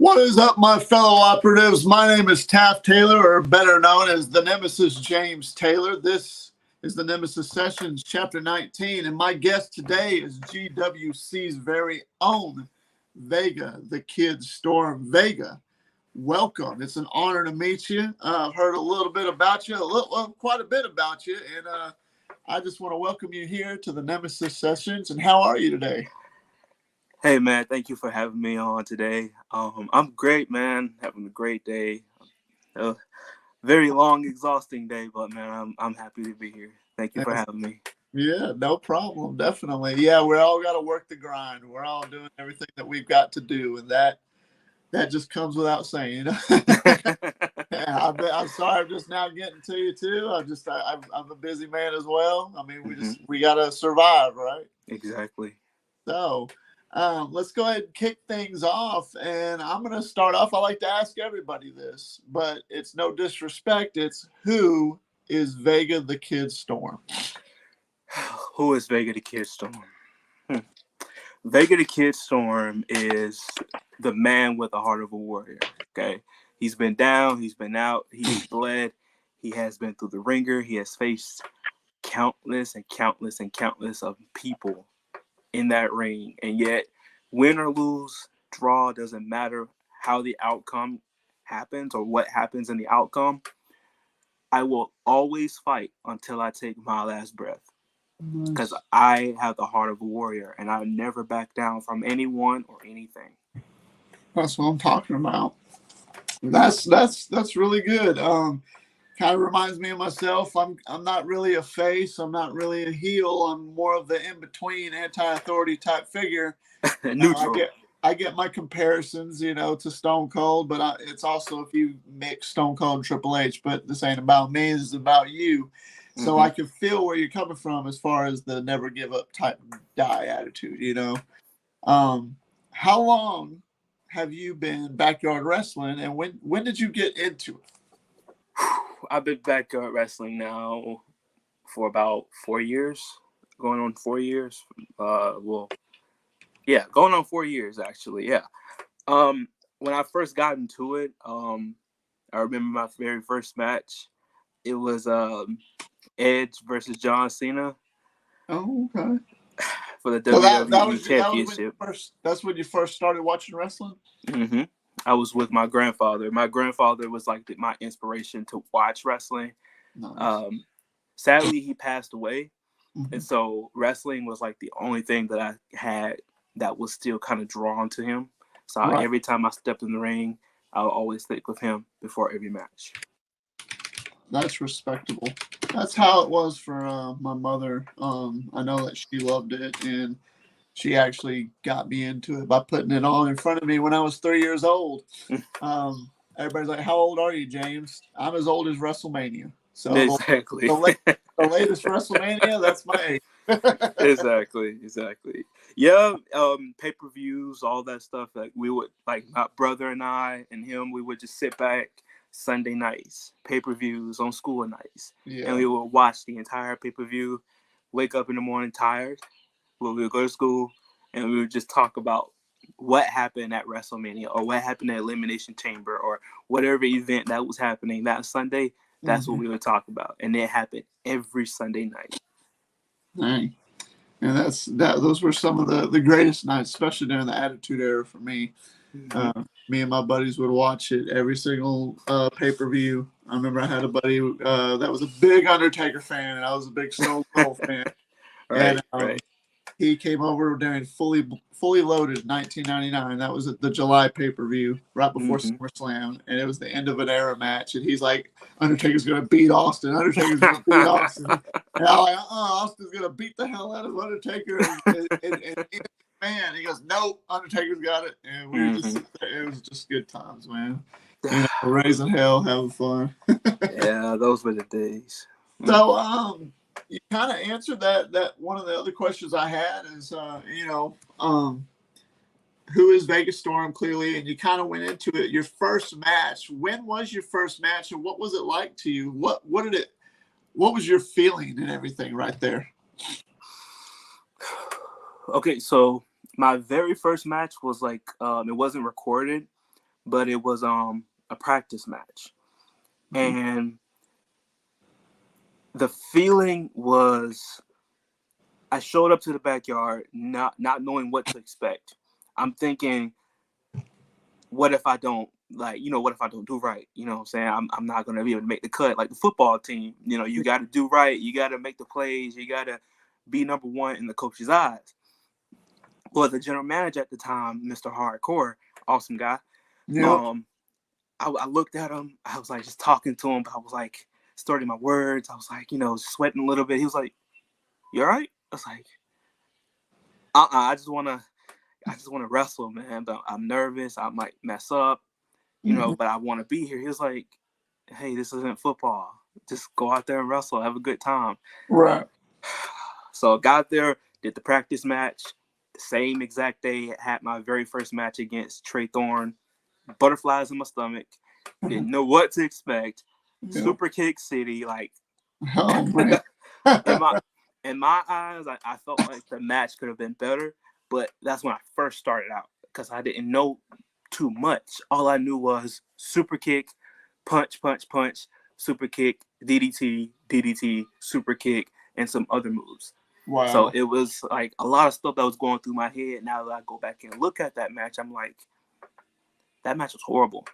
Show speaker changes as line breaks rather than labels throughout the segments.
What is up, my fellow operatives? My name is Taft Taylor, or better known as the Nemesis James Taylor. This is the Nemesis Sessions, Chapter 19, and my guest today is GWC's very own Vega, the Kid Storm. Vega, welcome. It's an honor to meet you. I've heard a little bit about you, quite a bit about you, and I just want to welcome you here to the Nemesis Sessions. And how are you today?
Hey man, thank you for having me on today. I'm great, man. Having a great day. Very long, exhausting day, but man, I'm happy to be here. Thank you for having me.
Yeah, no problem. Definitely. Yeah, we all got to work the grind. We're all doing everything that we've got to do, and that just comes without saying. You know? I'm sorry, I'm just now getting to you too. I'm a busy man as well. I mean, we got to survive, right?
Exactly.
So. Let's go ahead and kick things off. And I'm going to start off. I like to ask everybody this, but it's no disrespect. It's who is Vega the Kid Storm?
Who is Vega the Kid Storm? Vega the Kid Storm is the man with the heart of a warrior. Okay. He's been down. He's been out. He's bled. He has been through the ringer. He has faced countless and countless and countless of people in that ring, and yet win or lose, draw, doesn't matter how the outcome happens or what happens in the outcome. I will always fight until I take my last breath, because I have the heart of a warrior and I never back down from anyone or anything.
That's what I'm talking about. That's really good. Kind of reminds me of myself. I'm not really a face. I'm not really a heel. I'm more of the in-between anti-authority type figure.
Neutral.
I get my comparisons, to Stone Cold, but it's also if you mix Stone Cold and Triple H. But this ain't about me. This is about you. So I can feel where you're coming from as far as the never give up type die attitude. How long have you been backyard wrestling, and when did you get into it?
I've been backyard wrestling now for about 4 years, going on 4 years. Going on 4 years actually. Yeah. When I first got into it, I remember my very first match. It was Edge versus John Cena.
Oh, okay.
For the WWE Championship.
That's when you first started watching wrestling?
Mm-hmm. I was with my grandfather. My grandfather was like my inspiration to watch wrestling. Nice. Sadly, he passed away. And so wrestling was like the only thing that I had that was still kind of drawn to him. So every time I stepped in the ring, I would always stick with him before every match.
That's respectable. That's how it was for my mother. I know that she loved it, and she actually got me into it by putting it on in front of me when I was 3 years old. Everybody's like, "How old are you, James?" I'm as old as WrestleMania. So
exactly.
The latest WrestleMania, that's my age.
Exactly. Yeah, pay-per-views, all that stuff. Like we would, like my brother and I and him, we would just sit back Sunday nights, pay-per-views on school nights, and we would watch the entire pay-per-view. Wake up in the morning tired. We would go to school, and we would just talk about what happened at WrestleMania or what happened at Elimination Chamber or whatever event that was happening that Sunday. That's what we would talk about, and it happened every Sunday night.
Dang. And those were some of the greatest nights, especially during the Attitude Era for me. Me and my buddies would watch it every single pay-per-view. I remember I had a buddy that was a big Undertaker fan, and I was a big Stone Cold fan.
Right.
He came over during Fully Loaded 1999. That was the July pay-per-view right before SummerSlam, and it was the end of an era match. And he's like, "Undertaker's going to beat Austin. Undertaker's going to beat Austin." And I'm like, Austin's going to beat the hell out of Undertaker. And man, he goes, "Nope, Undertaker's got it." And we were just it was just good times, man. Raising hell, having fun.
Yeah, those were the days.
So, you kind of answered that one of the other questions I had is, who is Vega Storm, clearly, and you kind of went into it. Your first match, when was your first match, and what was it like to you? What was your feeling and everything right there?
Okay, so my very first match was like, it wasn't recorded, but it was a practice match. And the feeling was, I showed up to the backyard not knowing what to expect. I'm thinking, what if I don't what if I don't do right? You know what I'm saying? I'm not going to be able to make the cut like the football team. You know, you got to do right. You got to make the plays. You got to be number one in the coach's eyes. Well, the general manager at the time, Mr. Hardcore, awesome guy.
Yep.
I looked at him. I was like just talking to him. I was like starting my words. I was like, sweating a little bit. He was like, "You all right?" I was like, I just want to wrestle, man. But I'm nervous. I might mess up, but I want to be here. He was like, "Hey, this isn't football. Just go out there and wrestle. Have a good time."
Right.
So I got there, did the practice match. The same exact day, had my very first match against Trey Thorne. Butterflies in my stomach. Didn't know what to expect.
Yep.
Super kick city. Like,
oh, man.
in my eyes, I felt like the match could have been better. But that's when I first started out because I didn't know too much. All I knew was super kick, punch, punch, punch, super kick, DDT, DDT, super kick, and some other moves.
Wow.
So it was like a lot of stuff that was going through my head. Now that I go back and look at that match, I'm like, that match was horrible.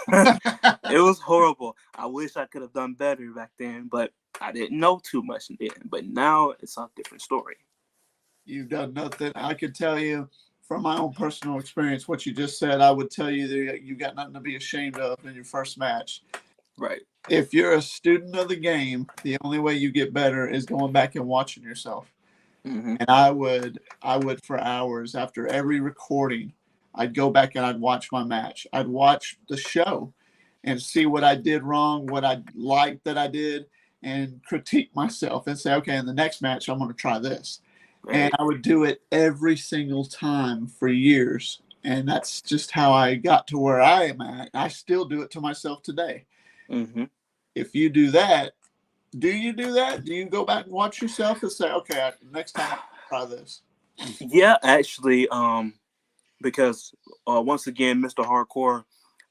It was horrible. I wish I could have done better back then, but I didn't know too much then. But now it's a different story.
You've done nothing. I could tell you from my own personal experience, what you just said, I would tell you that you got nothing to be ashamed of in your first match.
Right.
If you're a student of the game, the only way you get better is going back and watching yourself. And I would for hours after every recording, I'd go back and I'd watch my match. I'd watch the show and see what I did wrong, what I liked that I did, and critique myself and say, okay, in the next match, I'm going to try this. Right. And I would do it every single time for years. And that's just how I got to where I am at. I still do it to myself today. If you do that, do you do that? Do you go back and watch yourself and say, okay, next time I'll try this?
Yeah, actually, because once again, Mr. Hardcore,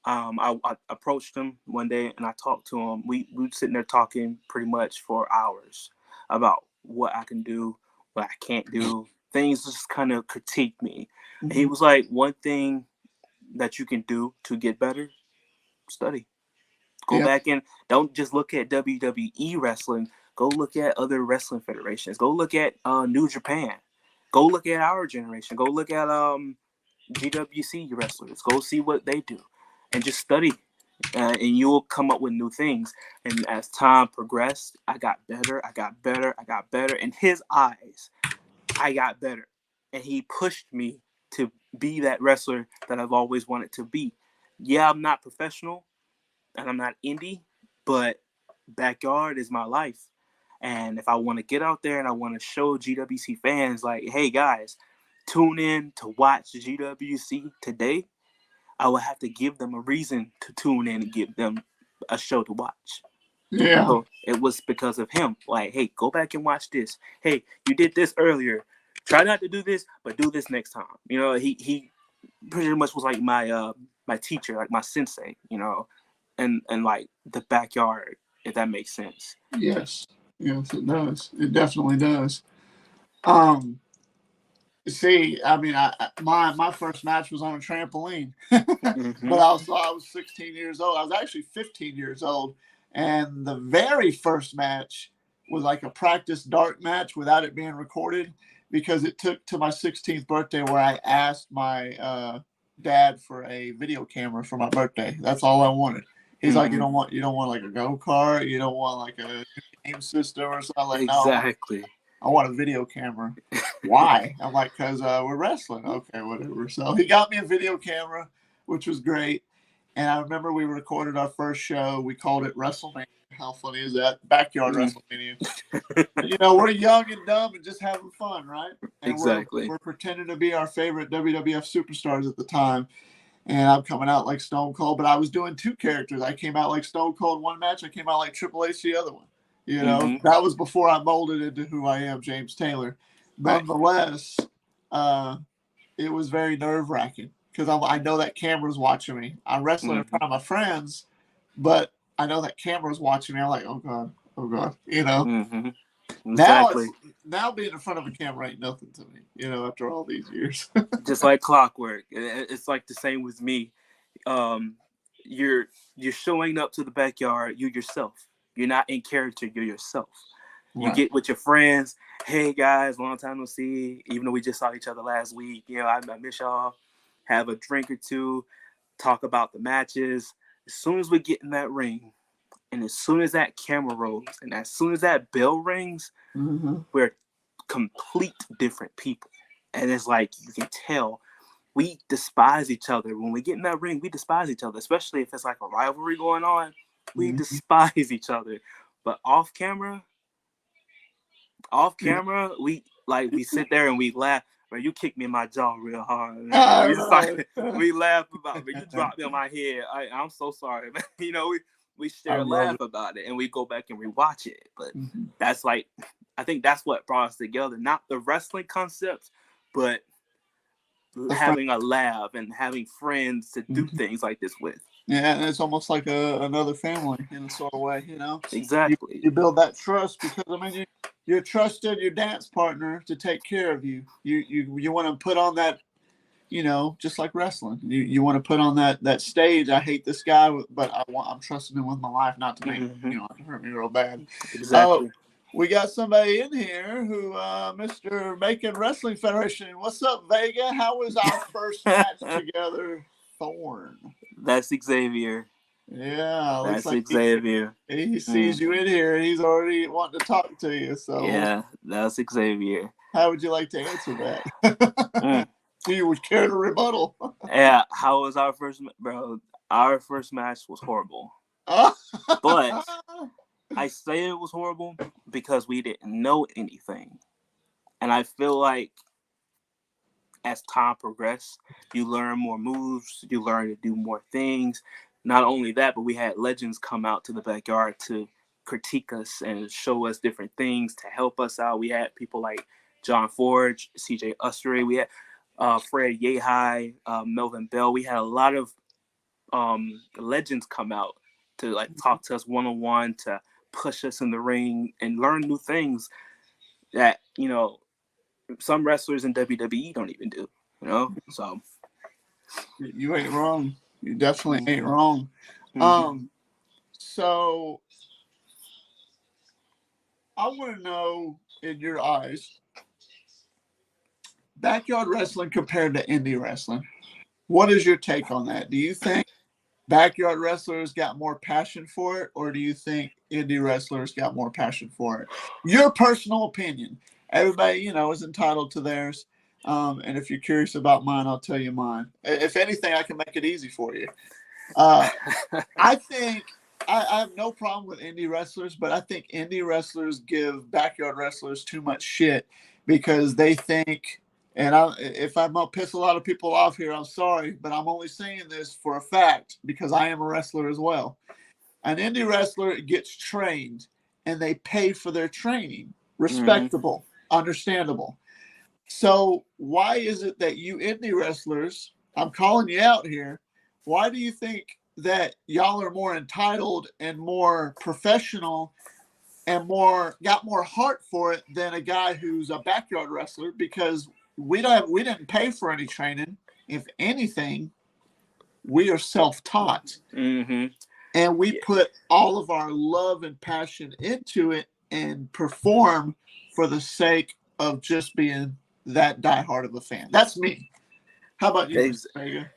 I approached him one day and I talked to him. We were sitting there talking pretty much for hours about what I can do, what I can't do. Things just kind of critique me. And he was like, one thing that you can do to get better, study. Go back and don't just look at WWE wrestling. Go look at other wrestling federations. Go look at New Japan. Go look at our generation. Go look at GWC wrestlers. Go see what they do, and just study, and you'll come up with new things. And as time progressed, I got better. I got better. I got better. In his eyes, I got better, and he pushed me to be that wrestler that I've always wanted to be. Yeah, I'm not professional. And I'm not indie, but backyard is my life. And if I want to get out there and I want to show GWC fans, like, hey, guys, tune in to watch GWC today, I will have to give them a reason to tune in and give them a show to watch.
Yeah.
So it was because of him. Like, hey, go back and watch this. Hey, you did this earlier. Try not to do this, but do this next time. He pretty much was like my teacher, like my sensei, and like the backyard, if that makes sense.
Yes, it does. It definitely does. See, I mean, my first match was on a trampoline, but I was 16 years old. I was actually 15 years old, and the very first match was like a practice dart match without it being recorded because it took to my 16th birthday where I asked my dad for a video camera for my birthday. That's all I wanted. He's like, you don't want like a go-kart, you don't want like a game system or something. Like,
exactly.
No, I want a video camera. Why? I'm like, because we're wrestling. Okay, whatever. So he got me a video camera, which was great. And I remember we recorded our first show. We called it WrestleMania. How funny is that? Backyard WrestleMania. We're young and dumb and just having fun, right? And
exactly.
We're pretending to be our favorite WWF superstars at the time. And I'm coming out like Stone Cold, but I was doing two characters. I came out like Stone Cold one match. I came out like Triple H the other one. That was before I molded into who I am, James Taylor. Nonetheless, it was very nerve-wracking because I know that camera's watching me. I'm wrestling in front of my friends, but I know that camera's watching me. I'm like, oh God, you know.
Mm-hmm.
Now
Exactly.
now being in front of a camera ain't nothing to me, you know, after all these years.
Just like clockwork. It's like the same with me. You're showing up to the backyard. You yourself. You're not in character. You're yourself. You
Right.
get with your friends. Hey guys, long time no see. Even though we just saw each other last week, you know, I miss y'all. Have a drink or two. Talk about the matches. As soon as we get in that ring, and as soon as that camera rolls, and as soon as that bell rings,
Mm-hmm.
we're complete different people. And it's like you can tell we despise each other. When we get in that ring, we despise each other, especially if it's like a rivalry going on. We
Mm-hmm.
despise each other. But off camera, we sit there and we laugh. Bro, you kicked me in my jaw real hard, man.
All
We just like
right.
we laugh about it. You dropped me on my head. I'm so sorry, man. You know, we
I
share a
love
laugh about it and we go back and rewatch it. But
it.
that's like, I think that's what brought us together. Not the wrestling concepts, but having a laugh and having friends to do
Mhm.
things like this with.
Yeah, and it's almost like another family in a sort of way, you know.
Exactly.
You build that trust because I mean you're trusted your dance partner to take care of you. You want to put on that, you know, just like wrestling. You want to put on that stage. I hate this guy, but I'm trusting him with my life, not to make
Mm-hmm.
you know hurt me real bad.
Exactly.
We got somebody in here who Mr. Macon Wrestling Federation. What's up, Vega? How was our first match together, Thorn?
That's Xavier.
Yeah, looks
That's
like
Xavier.
he sees you in here and he's already wanting to talk to you. So,
Yeah, that's Xavier.
how would you like to answer that?
Mm.
Do you care to rebuttal?
Yeah, how was our first, bro? Our first match was horrible. But I say it was horrible because we didn't know anything. And I feel like as time progressed, you learn more moves, you learn to do more things. Not only that, but we had legends come out to the backyard to critique us and show us different things to help us out. We had people like John Forge, CJ Usteray, we had Fred Yehai, Melvin Bell. We had a lot of legends come out to like talk to us one-on-one, to push us in the ring and learn new things that, you know, some wrestlers in WWE don't even do, you know? So
You ain't wrong. You definitely ain't wrong.
mm-hmm.
So I want to know in your eyes, backyard wrestling compared to indie wrestling. What is your take on that? Do you think backyard wrestlers got more passion for it, or do you think indie wrestlers got more passion for it? Your personal opinion. Everybody, you know, is entitled to theirs. And if you're curious about mine, I'll tell you mine. If anything, I can make it easy for you. I think I have no problem with indie wrestlers, but I think indie wrestlers give backyard wrestlers too much shit because they think, and if I'm gonna piss a lot of people off here, I'm sorry, but I'm only saying this for a fact because I am a wrestler as well. An indie wrestler gets trained and they pay for their training.
Mm-hmm.
Respectable, understandable. So why is it that you indie wrestlers, I'm calling you out here, why do you think that y'all are more entitled and more professional and got more heart for it than a guy who's a backyard wrestler? Because we didn't pay for any training. If anything, we are self-taught.
Mm-hmm.
And we
Yeah.
put all of our love and passion into it and perform for the sake of just being that diehard of a fan. That's me. How about you, Mr. Vega?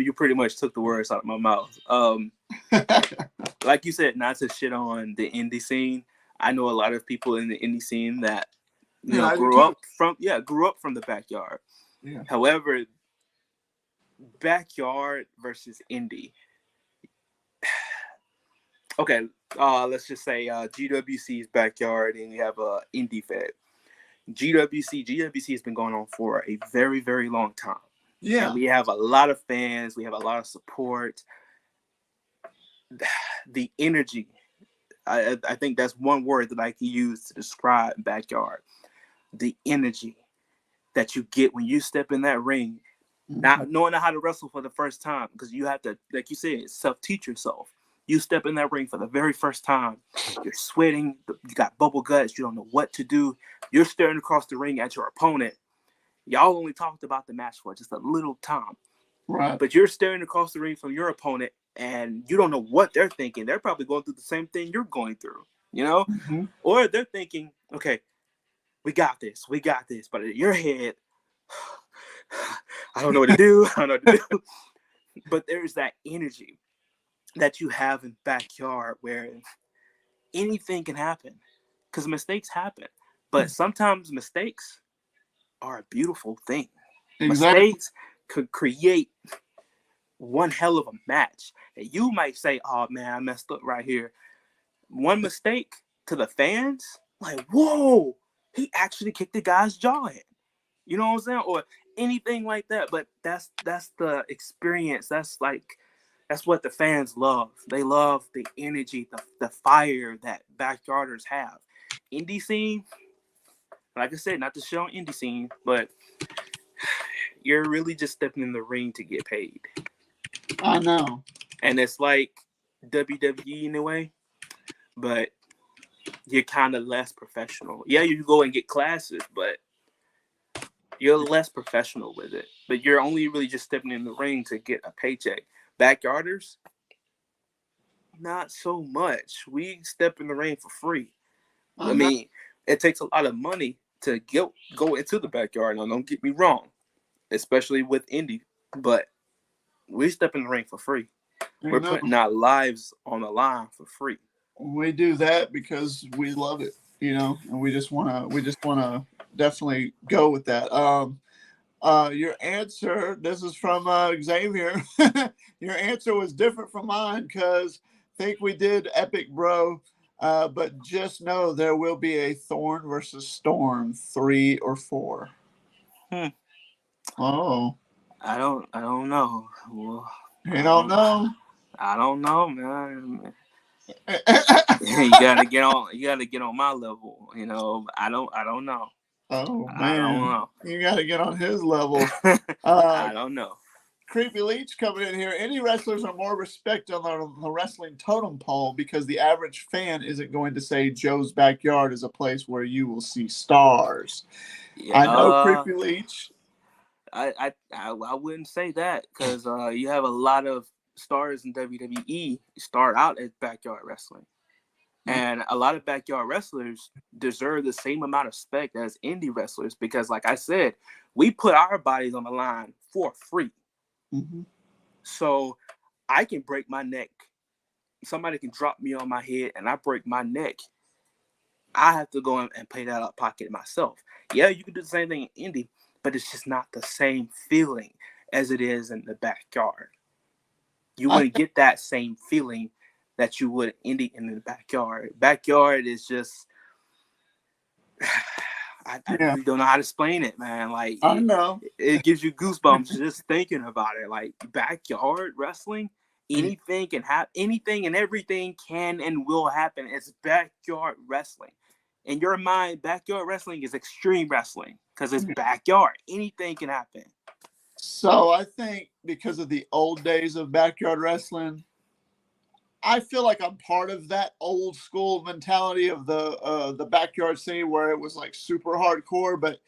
You pretty much took the words out of my mouth. Like you said, not to shit on the indie scene. I know a lot of people in the indie scene that grew up from the backyard.
Yeah.
However, backyard versus indie. Okay, let's just say GWC's backyard, and you have a indie fed. GWC has been going on for a very, very long time.
Yeah.
And we have a lot of fans. We have a lot of support. The energy, I think that's one word that I can use to describe backyard. The energy that you get when you step in that ring, not knowing how to wrestle for the first time, because you have to, like you said, self-teach yourself. You step in that ring for the very first time. You're sweating. You got bubble guts. You don't know what to do. You're staring across the ring at your opponent. Y'all only talked about the match for just a little time.
Right.
But you're staring across the ring from your opponent, and you don't know what they're thinking. They're probably going through the same thing you're going through, you know?
Mm-hmm.
Or they're thinking, okay, we got this. But in your head, I don't know what to do. But there's that energy that you have in backyard where anything can happen, because mistakes happen. But sometimes mistakes are a beautiful thing.
Exactly.
Mistakes could create one hell of a match. And you might say, oh man, I messed up right here. One mistake to the fans, like, whoa, he actually kicked the guy's jaw in. You know what I'm saying? Or anything like that. But that's the experience. That's what the fans love. They love the energy, the fire that backyarders have. Indie scene, like I said, not to show on indie scene, but you're really just stepping in the ring to get paid.
I know.
And it's like WWE in a way, but you're kind of less professional. Yeah, you go and get classes, but you're less professional with it. But you're only really just stepping in the ring to get a paycheck. Backyarders, not so much. We step in the ring for free. I mean, it takes a lot of money to go into the backyard. Now, don't get me wrong, especially with indie, but we step in the ring for free. We're putting our lives on the line for free.
We do that because we love it, and we just wanna definitely go with that. Your answer, this is from Xavier. Your answer was different from mine because I think we did Epic Bro, but just know there will be a Thorn versus Storm 3 or 4. Oh,
I don't know. Well,
you don't know?
I don't know, man. You gotta get on my level. I don't know.
Oh man,
I don't know.
You gotta get on his level.
I don't know.
Creepy Leech coming in here. Any wrestlers are more respected on the wrestling totem pole because the average fan isn't going to say Joe's backyard is a place where you will see stars.
Yeah,
I know, Creepy Leech.
I wouldn't say that, because you have a lot of stars in WWE start out as backyard wrestling. And a lot of backyard wrestlers deserve the same amount of respect as indie wrestlers because, like I said, we put our bodies on the line for free.
Mm-hmm.
So I can break my neck. Somebody can drop me on my head and I break my neck. I have to go and pay that out of pocket myself. Yeah, you can do the same thing in indie, but it's just not the same feeling as it is in the backyard. You wouldn't get that same feeling that you would indie in the backyard. Backyard is just, I really don't know how to explain it, man. Like,
I know.
It gives you goosebumps just thinking about it. Like, backyard wrestling, anything can happen. Anything and everything can and will happen. It's backyard wrestling. In your mind, backyard wrestling is extreme wrestling because it's backyard. Anything can happen.
So I think because of the old days of backyard wrestling, I feel like I'm part of that old school mentality of the backyard scene where it was like super hardcore. But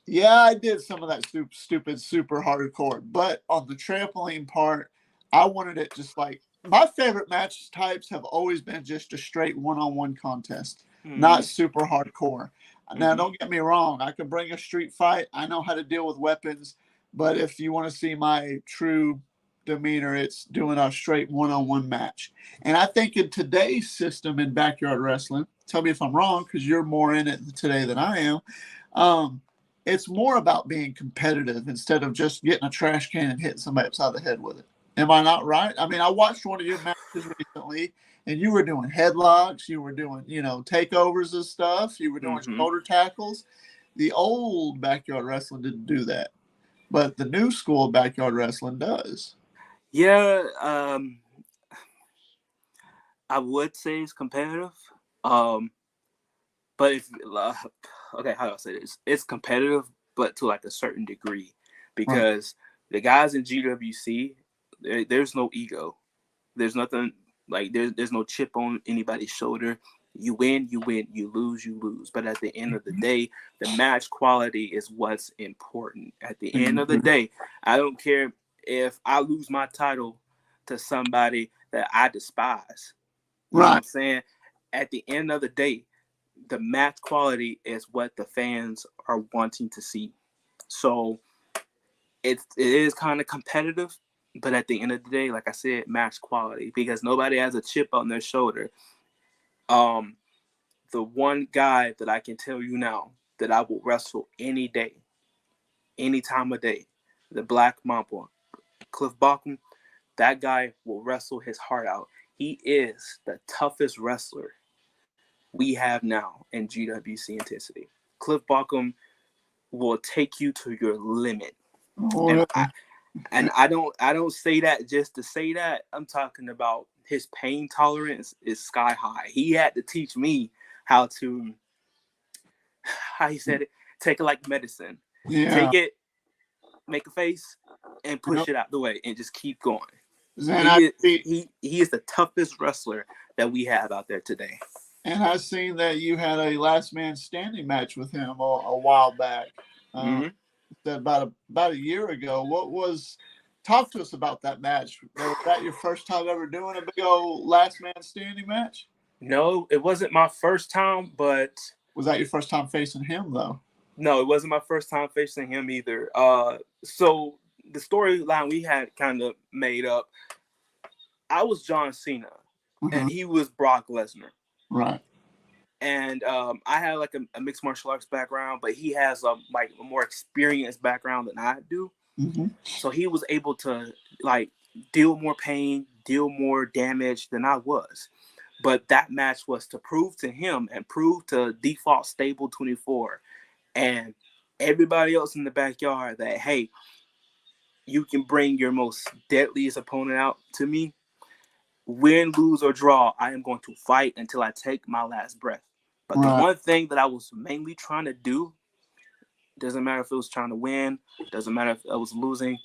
yeah, I did some of that stupid super hardcore. But on the trampoline part, I wanted it just like my favorite match types have always been just a straight one-on-one contest, not super hardcore. Now, don't get me wrong. I can bring a street fight. I know how to deal with weapons. But if you want to see my true demeanor, it's doing a straight one-on-one match. And I think in today's system in backyard wrestling, tell me if I'm wrong because you're more in it today than I am. It's more about being competitive instead of just getting a trash can and hitting somebody upside the head with it. Am I not right? I mean, I watched one of your matches recently, and you were doing headlocks, you were doing, takeovers and stuff, you were doing shoulder tackles. The old backyard wrestling didn't do that, but the new school backyard wrestling does.
Yeah, I would say it's competitive. But if okay, how do I say this? It's competitive, but to like a certain degree, because The guys in GWC, there's no ego. There's nothing like there's no chip on anybody's shoulder. You win, you win. You lose. But at the end of the day, the match quality is what's important. At the end of the day, I don't care if I lose my title to somebody that I despise. You know what I'm saying? At the end of the day, the match quality is what the fans are wanting to see. So it is kind of competitive, but at the end of the day, like I said, match quality, because nobody has a chip on their shoulder. The one guy that I can tell you now that I will wrestle any day, any time of day, the Black Mamba, Cliff Bacham, that guy will wrestle his heart out. He is the toughest wrestler we have now in GWC Intensity. Cliff Bacham will take you to your limit. And I don't say that just to say that. I'm talking about his pain tolerance is sky high. He had to teach me how he said it, take it like medicine. Yeah. Take it, make a face, and push it out the way, and just keep going. He is the toughest wrestler that we have out there today.
And I've seen that you had a last man standing match with him a while back. About a year ago. Talk to us about that match. Was that your first time ever doing a big old last man standing match?
No, it wasn't my first time, but
was that your first time facing him though?
No, it wasn't my first time facing him either. So the storyline we had kind of made up. I was John Cena, and he was Brock Lesnar.
Right.
And I had like a mixed martial arts background, but he has a more experienced background than I do. So he was able to like deal more pain, deal more damage than I was. But that match was to prove to him and prove to Default Stable 24 and everybody else in the backyard that, hey, you can bring your most deadliest opponent out to me. Win, lose, or draw, I am going to fight until I take my last breath. But the one thing that I was mainly trying to do, doesn't matter if it was trying to win, doesn't matter if I was losing,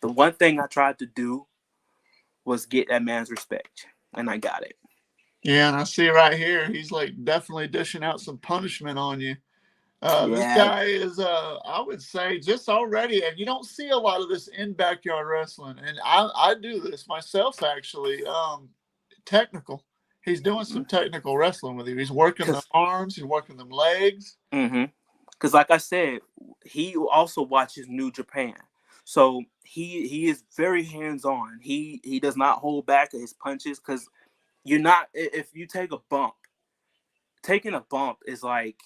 the one thing I tried to do was get that man's respect, and I got it.
Yeah, and I see right here, he's like definitely dishing out some punishment on you. This guy is, I would say, just already, and you don't see a lot of this in backyard wrestling, and I do this myself, actually, technical. He's doing some technical wrestling with you. He's working the arms. He's working them legs.
Because like I said, he also watches New Japan. So he is very hands-on. He does not hold back at his punches because if you take a bump, taking a bump is like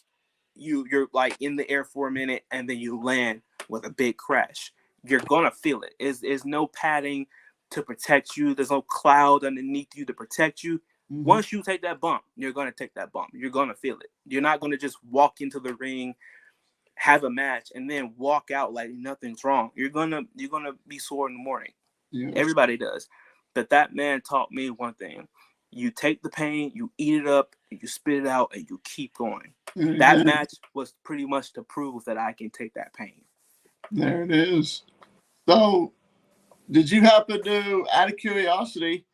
you're like in the air for a minute and then you land with a big crash. You're going to feel it. There's no padding to protect you. There's no cloud underneath you to protect you. Once you take that bump, you're going to take that bump. You're going to feel it. You're not going to just walk into the ring, have a match, and then walk out like nothing's wrong. You're going to be sore in the morning. Yes. Everybody does. But that man taught me one thing. You take the pain, you eat it up, you spit it out, and you keep going. That match was pretty much to prove that I can take that pain.
There it is. So, did you happen to, out of curiosity,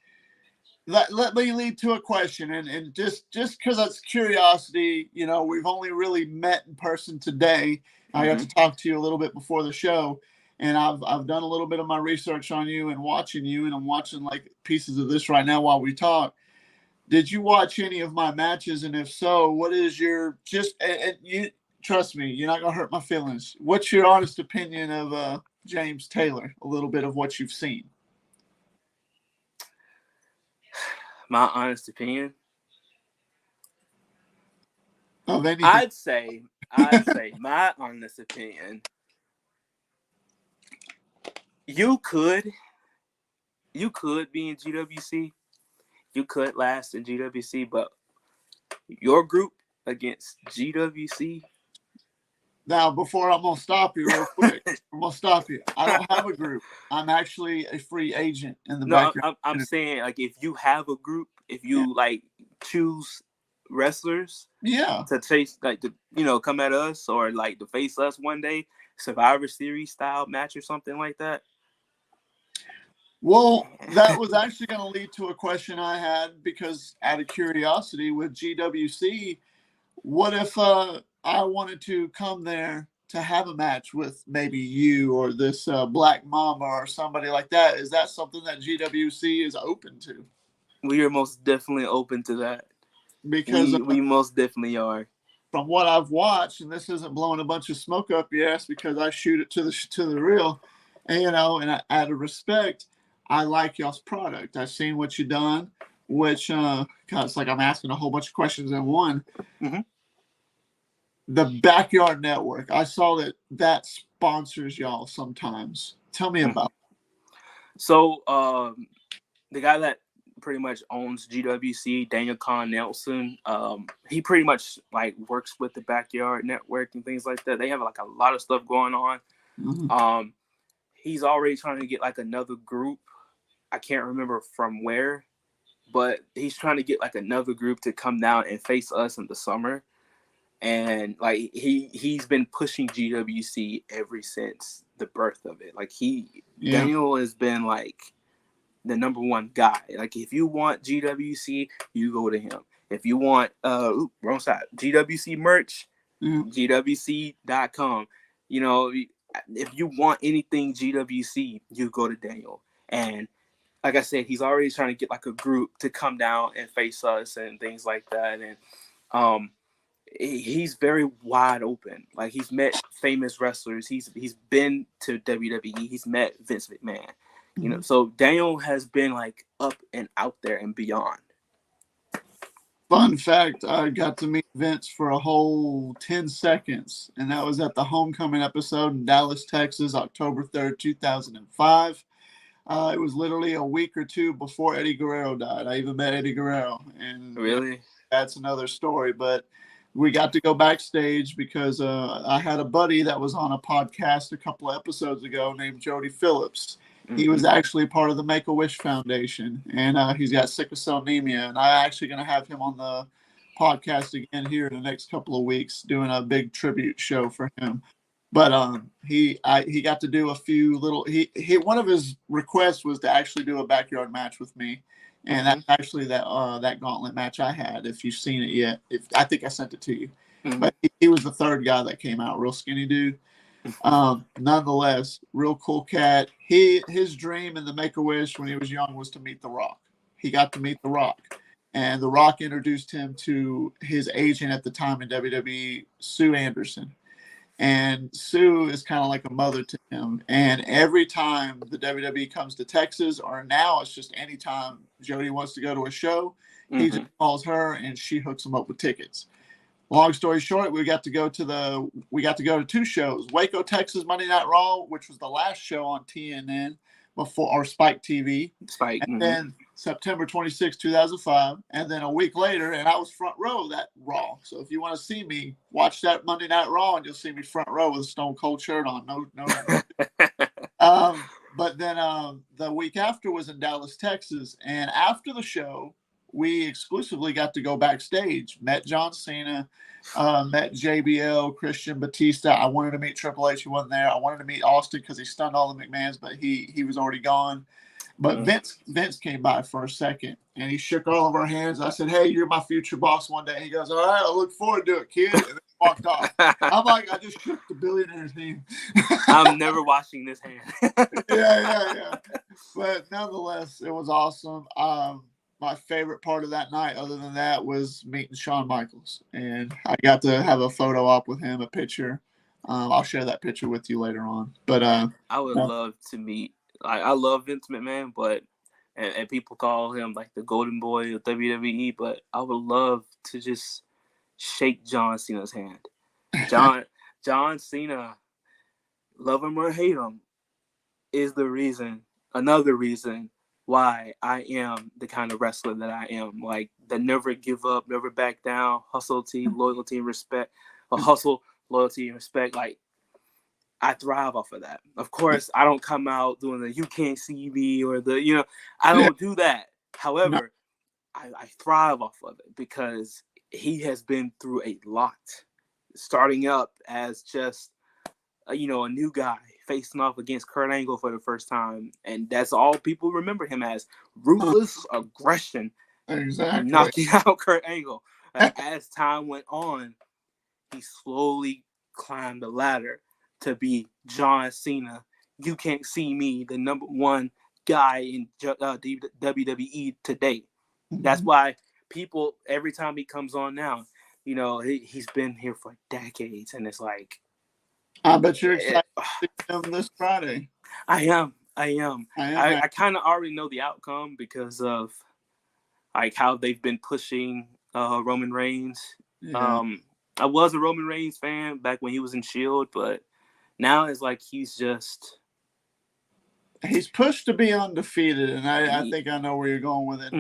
let me lead to a question, and just because that's curiosity, we've only really met in person today. I got to talk to you a little bit before the show, and I've done a little bit of my research on you and watching you, and I'm watching like pieces of this right now while we talk. Did you watch any of my matches? And if so, what is your and you trust me, you're not gonna hurt my feelings. What's your honest opinion of James Taylor? A little bit of what you've seen.
My honest opinion.
Of anything.
I'd say my honest opinion. You could be in GWC. You could last in GWC, but your group against GWC.
Now, before I'm going to stop you real quick, I don't have a group. I'm actually a free agent in the background.
I'm saying, like, if you have a group, if you, like, choose wrestlers to chase, like, to, come at us or, like, to face us one day, Survivor Series style match or something like that,
Well, that was actually going to lead to a question I had because, out of curiosity, with GWC, what if I wanted to come there to have a match with maybe you or this Black Mama or somebody like that? Is that something that GWC is open to?
We are most definitely open to that.
Because
We most definitely are.
from what I've watched, and this isn't blowing a bunch of smoke up your ass because I shoot it to the real, and out of respect, I like y'all's product. I've seen what you've done, which God, it's like I'm asking a whole bunch of questions in one.
Mm-hmm.
The Backyard Network, I saw that sponsors y'all sometimes. Tell me
Mm-hmm.
about it.
So the guy that pretty much owns GWC, Daniel Kahn Nelson, he pretty much like works with the Backyard Network and things like that. They have like a lot of stuff going on.
Mm-hmm.
He's already trying to get like another group. I can't remember from where, but he's trying to get like another group to come down and face us in the summer. And like he's been pushing GWC ever since the birth of it. Like Daniel has been like the number one guy. Like if you want GWC, you go to him. If you want wrong side, GWC merch, GWC.com. You know, if you want anything GWC, you go to Daniel. And like I said, he's already trying to get like a group to come down and face us and things like that. And he's very wide open. Like he's met famous wrestlers. He's been to WWE. He's met Vince McMahon. You know, so Daniel has been like up and out there and beyond.
Fun fact, I got to meet Vince for a whole 10 seconds, and that was at the Homecoming episode in Dallas, Texas, October 3rd, 2005. It was literally a week or two before Eddie Guerrero died. I even met Eddie Guerrero. And
really?
That's another story, but we got to go backstage because I had a buddy that was on a podcast a couple of episodes ago named Jody Phillips. He was actually part of the Make-A-Wish Foundation, and he's got sickle cell anemia. And I'm actually going to have him on the podcast again here in the next couple of weeks, doing a big tribute show for him. But he got to do a few little. He one of his requests was to actually do a backyard match with me, and that's actually that gauntlet match I had. If you've seen it yet, I think I sent it to you. But he was the third guy that came out, real skinny dude. Nonetheless, real cool cat. His dream in the Make-A-Wish when he was young was to meet The Rock. He got to meet The Rock, and The Rock introduced him to his agent at the time in WWE, Sue Anderson. And Sue is kind of like a mother to him. And every time the WWE comes to Texas, or now it's just anytime Jody wants to go to a show, he just calls her and she hooks him up with tickets. Long story short, we got to go to two shows: Waco, Texas, Monday Night Raw, which was the last show on TNN or Spike TV.
Spike.
And then September 26, 2005. And then a week later, and I was front row that Raw. So if you want to see me, watch that Monday Night Raw and you'll see me front row with a Stone Cold shirt on. But then the week after was in Dallas, Texas. And after the show, we exclusively got to go backstage. Met John Cena, met JBL, Christian Batista. I wanted to meet Triple H. He wasn't there. I wanted to meet Austin because he stunned all the McMahons, but he was already gone. But Vince came by for a second, and he shook all of our hands. I said, "Hey, you're my future boss one day." He goes, "All right, I look forward to it, kid." And then walked off. I'm like, I just shook the billionaire's hand.
I'm never washing this hand.
Yeah. But nonetheless, it was awesome. My favorite part of that night, other than that, was meeting Shawn Michaels. And I got to have a photo op with him, a picture. I'll share that picture with you later on. But
I would love to meet. I love Vince McMahon, but and people call him like the golden boy of WWE, but I would love to just shake John Cena's hand. John Cena, love him or hate him, is another reason why I am the kind of wrestler that I am. Like the never give up, never back down, hustle, loyalty, and respect. Hustle, loyalty, and respect. Like I thrive off of that. Of course, I don't come out doing the "you can't see me" or I don't do that. However, I thrive off of it because he has been through a lot. Starting up as just a new guy, facing off against Kurt Angle for the first time, and that's all people remember him as: ruthless aggression,
Exactly.
knocking out Kurt Angle. As time went on, he slowly climbed the ladder to be John Cena. You can't see me, the number one guy in WWE today. That's why people, every time he comes on now, you know, he's been here for decades, and it's like,
I bet you're excited to see him this Friday.
I am. I kind of already know the outcome because of like how they've been pushing Roman Reigns.
Yeah.
I was a Roman Reigns fan back when he was in Shield, but now it's like he's
pushed to be undefeated, and I think I know where you're going with it.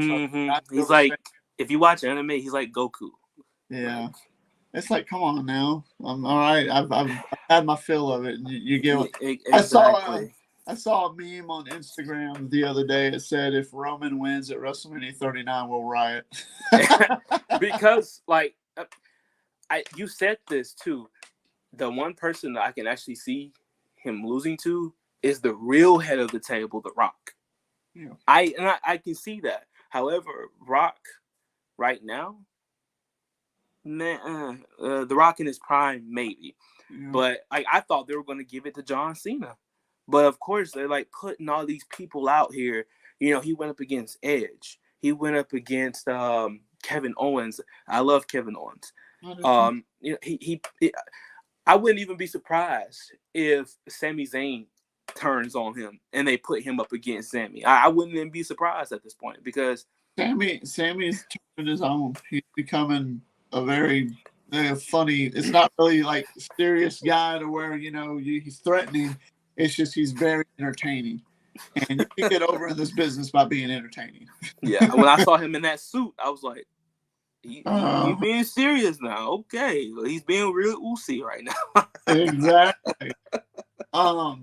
He's like, if you watch anime, he's like Goku.
Yeah. It's like, come on now. I'm all right. I've had my fill of it. You get
exactly.
I saw a meme on Instagram the other day. It said, if Roman wins at WrestleMania 39, we'll riot.
Because, like, you said this too. The one person that I can actually see him losing to is the real head of the table, The Rock.
Yeah.
I can see that. However, Rock right now, man, The Rock in his prime, maybe.
Yeah.
But I thought they were going to give it to John Cena. But of course, they're like putting all these people out here. You know, he went up against Edge. He went up against Kevin Owens. I love Kevin Owens. You know, I wouldn't even be surprised if Sami Zayn turns on him and they put him up against Sami. I wouldn't even be surprised at this point because
Sammy's turning his own. He's becoming a very funny. It's not really like serious guy to where, you know, he's threatening. It's just he's very entertaining. And you can get over in this business by being entertaining.
Yeah. When I saw him in that suit, I was like, he's being serious now. Okay. He's being real Uzi right now.
Exactly. I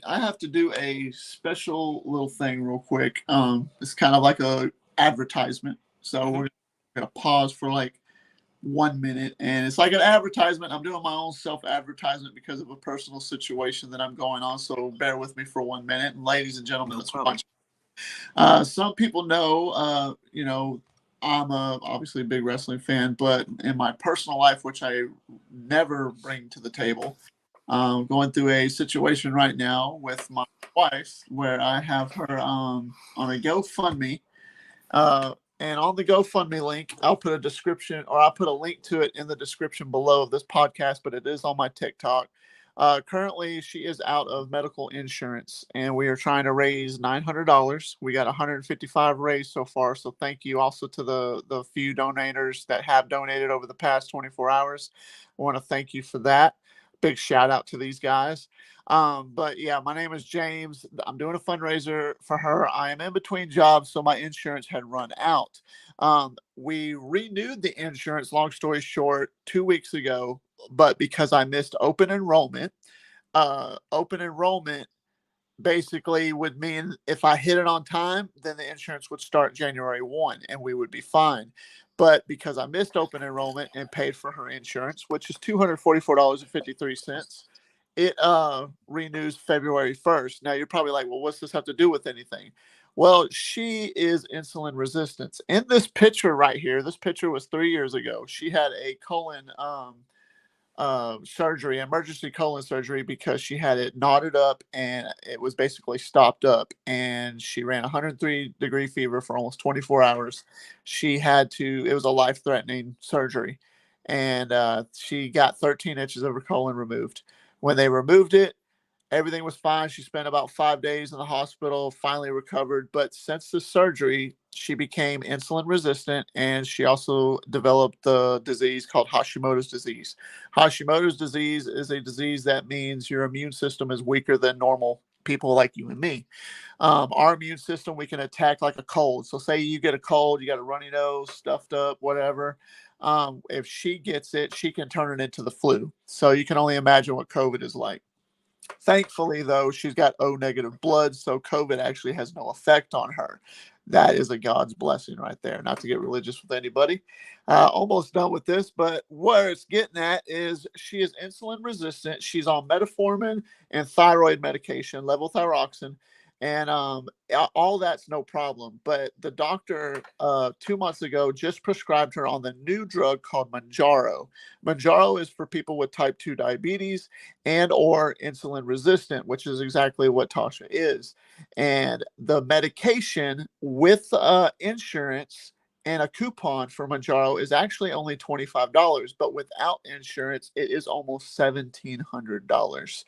have to do a special little thing real quick. It's kind of like a advertisement. So we're going to pause for like 1 minute, and it's like an advertisement. I'm doing my own self-advertisement because of a personal situation that I'm going on. So bear with me for 1 minute. And ladies and gentlemen, let's watch. Some people know, you know, I'm obviously a big wrestling fan, but in my personal life, which I never bring to the table, going through a situation right now with my wife where I have her on a GoFundMe. And on the GoFundMe link, I'll put a link to it in the description below of this podcast, but it is on my TikTok. Currently, she is out of medical insurance, and we are trying to raise $900. We got 155 raised so far, so thank you also to the few donators that have donated over the past 24 hours. I want to thank you for that. Big shout out to these guys. But yeah, my name is James. I'm doing a fundraiser for her. I am in between jobs, so my insurance had run out. We renewed the insurance, long story short, 2 weeks ago, but because I missed open enrollment basically would mean if I hit it on time, then the insurance would start January 1 and we would be fine. But because I missed open enrollment and paid for her insurance, which is $244.53, it renews February 1st. Now you're probably like, well, what's this have to do with anything? Well, she is insulin resistant. In this picture right here, this picture was 3 years ago. She had a colon surgery, emergency colon surgery, because she had it knotted up and it was basically stopped up, and she ran 103-degree fever for almost 24 hours. It was a life-threatening surgery, and she got 13 inches of her colon removed. When they removed it, everything was fine. She spent about 5 days in the hospital, finally recovered. But since the surgery, she became insulin resistant, and she also developed the disease called Hashimoto's disease. Hashimoto's disease is a disease that means your immune system is weaker than normal people like you and me. Our immune system, we can attack like a cold. So say you get a cold, you got a runny nose, stuffed up, whatever. If she gets it, she can turn it into the flu. So you can only imagine what COVID is like. Thankfully, though, she's got O negative blood, so COVID actually has no effect on her. that is a God's blessing right there. Not to get religious with anybody. Almost done with this, but where it's getting at is she is insulin resistant. She's on metformin and thyroid medication, levothyroxine, and all that's no problem. But the doctor 2 months ago just prescribed her on the new drug called Manjaro. Manjaro is for people with type 2 diabetes and or insulin resistant, which is exactly what Tasha is. And the medication with insurance and a coupon for Manjaro is actually only $25, but without insurance, it is almost $1,700.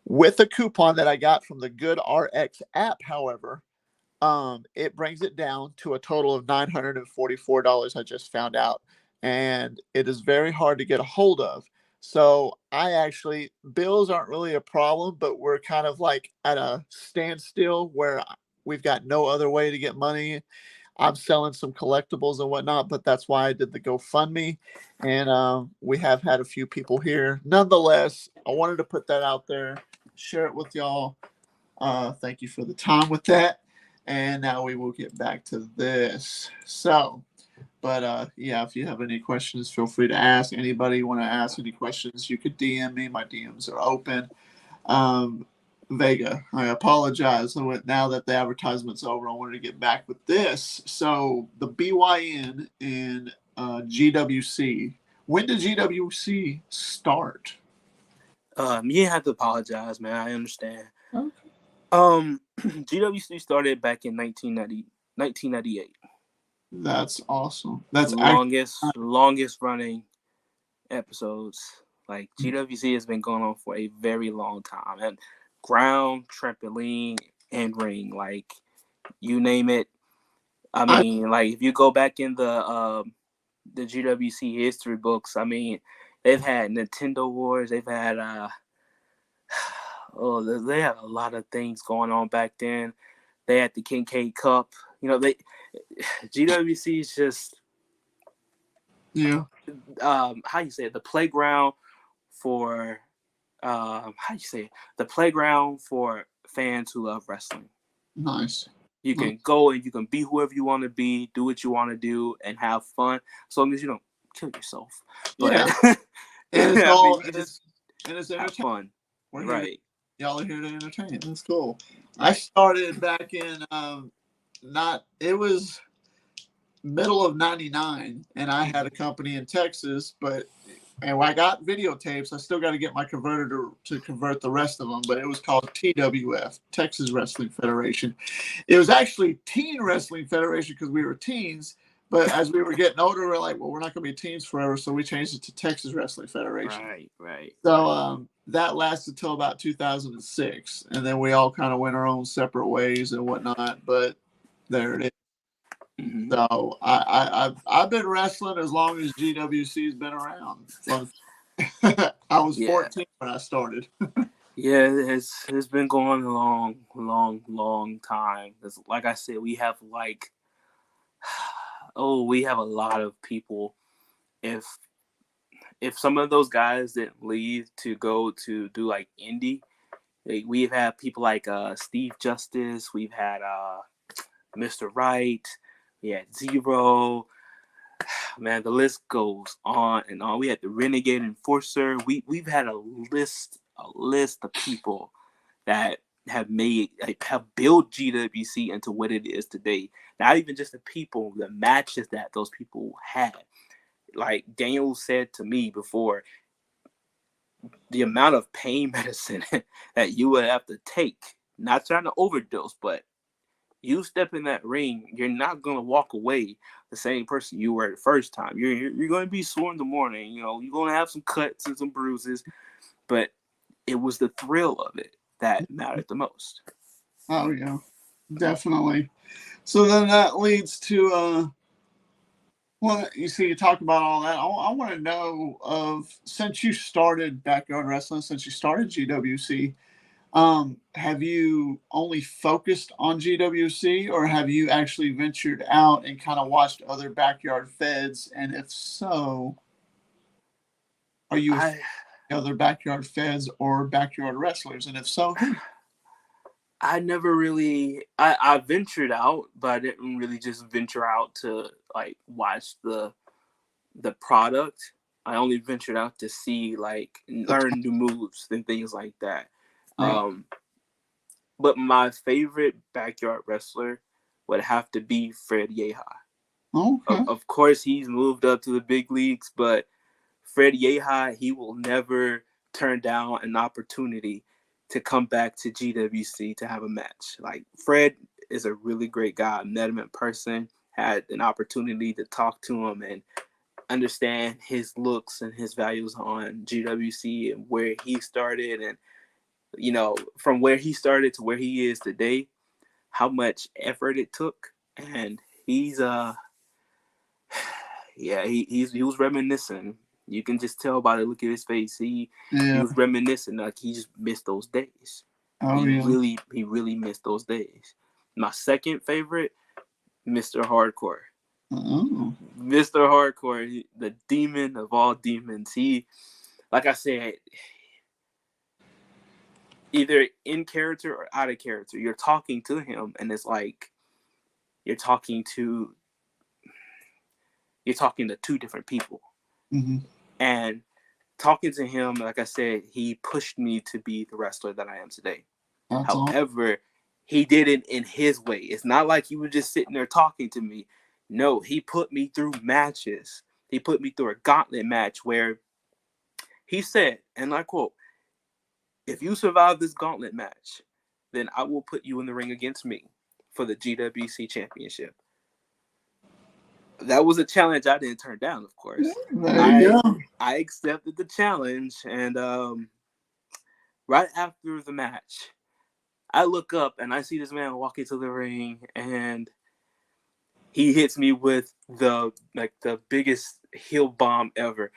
With a coupon that I got from the Good RX app, however, it brings it down to a total of $944. I just found out, and it is very hard to get a hold of. So bills aren't really a problem, but we're kind of like at a standstill where we've got no other way to get money. I'm selling some collectibles and whatnot, but that's why I did the GoFundMe, and we have had a few people here. Nonetheless, I wanted to put that out there, share it with y'all. Thank you for the time with that. And now we will get back to this. So, but yeah, if you have any questions, feel free to ask. Anybody want to ask any questions, you could DM me. My DMs are open. Vega, I apologize. Now that the advertisement's over, I wanted to get back with this. So the BYN and GWC. When did GWC start?
You have to apologize, man. I understand.
Okay.
GWC started back in 1998.
That's awesome. That's
longest running episodes. Like GWC has been going on for a very long time, and ground, trampoline, and ring, like you name it. I mean, like if you go back in the GWC history books, I mean, they've had Nintendo Wars, they've had they had a lot of things going on back then. They had the Kincaid Cup. You know, GWC is just how you say it, the playground for the playground for fans who love wrestling.
Nice.
You can go and you can be whoever you want to be, do what you want to do, and have fun, as long as you don't kill yourself. But
yeah. And it's
fun. Right.
Y'all are here to entertain. That's cool. Right. I started back in it was middle of 99, and I had a company in Texas, and when I got videotapes, I still got to get my converter to convert the rest of them, but it was called TWF, Texas Wrestling Federation. It was actually Teen Wrestling Federation because we were teens, but as we were getting older, we're like, well, we're not going to be teens forever, so we changed it to Texas Wrestling Federation.
Right.
So that lasted till about 2006, and then we all kind of went our own separate ways and whatnot, but there it is. Mm-hmm. So I've been wrestling as long as GWC's been around. I was 14 when I started.
Yeah, it's been going a long time. Like I said, we have we have a lot of people. If some of those guys didn't leave to go to do like indie, we've had people like Steve Justice. We've had Mr. Wright. We had Zero. Man, the list goes on and on. We had the Renegade Enforcer. We've had a list of people that have built GWC into what it is today. Not even just the people, the matches that those people had. Like Daniel said to me before, the amount of pain medicine that you would have to take, not trying to overdose, but you step in that ring, you're not going to walk away the same person you were the first time. You're going to be sore in the morning. You know, you're going to have some cuts and some bruises, but it was the thrill of it that mattered the most.
Oh, yeah, definitely. So then that leads to, you talk about all that. I want to know since you started Backyard Wrestling, since you started GWC, have you only focused on GWC, or have you actually ventured out and kind of watched other backyard feds? And if so, are you other backyard feds or backyard wrestlers? And if so, who?
I never really I ventured out, but I didn't really just venture out to like watch the product. I only ventured out to see like learn new moves and things like that.
Right.
But my favorite backyard wrestler would have to be Fred Yehi.
Okay.
Of course, he's moved up to the big leagues, but Fred Yehi, he will never turn down an opportunity to come back to GWC to have a match. Like, Fred is a really great guy. I met him in person, had an opportunity to talk to him and understand his looks and his values on GWC and where he started, and from where he started to where he is today, how much effort it took. And he's he was reminiscing. You can just tell by the look of his face. He was reminiscing, like he just missed those days. He really missed those days. My second favorite, Mr. Hardcore. Mr. Hardcore, the demon of all demons. He, like I said, either in character or out of character, you're talking to him, and it's like you're talking to two different people.
Mm-hmm.
And talking to him, like I said, he pushed me to be the wrestler that I am today. However, he did it in his way. It's not like he was just sitting there talking to me. No, he put me through matches. He put me through a gauntlet match where he said, and I quote, "If you survive this gauntlet match, then I will put you in the ring against me for the GWC championship." That was a challenge I didn't turn down, of course.
There you go.
I accepted the challenge, and right after the match, I look up and I see this man walk into the ring, and he hits me with the biggest heel bomb ever,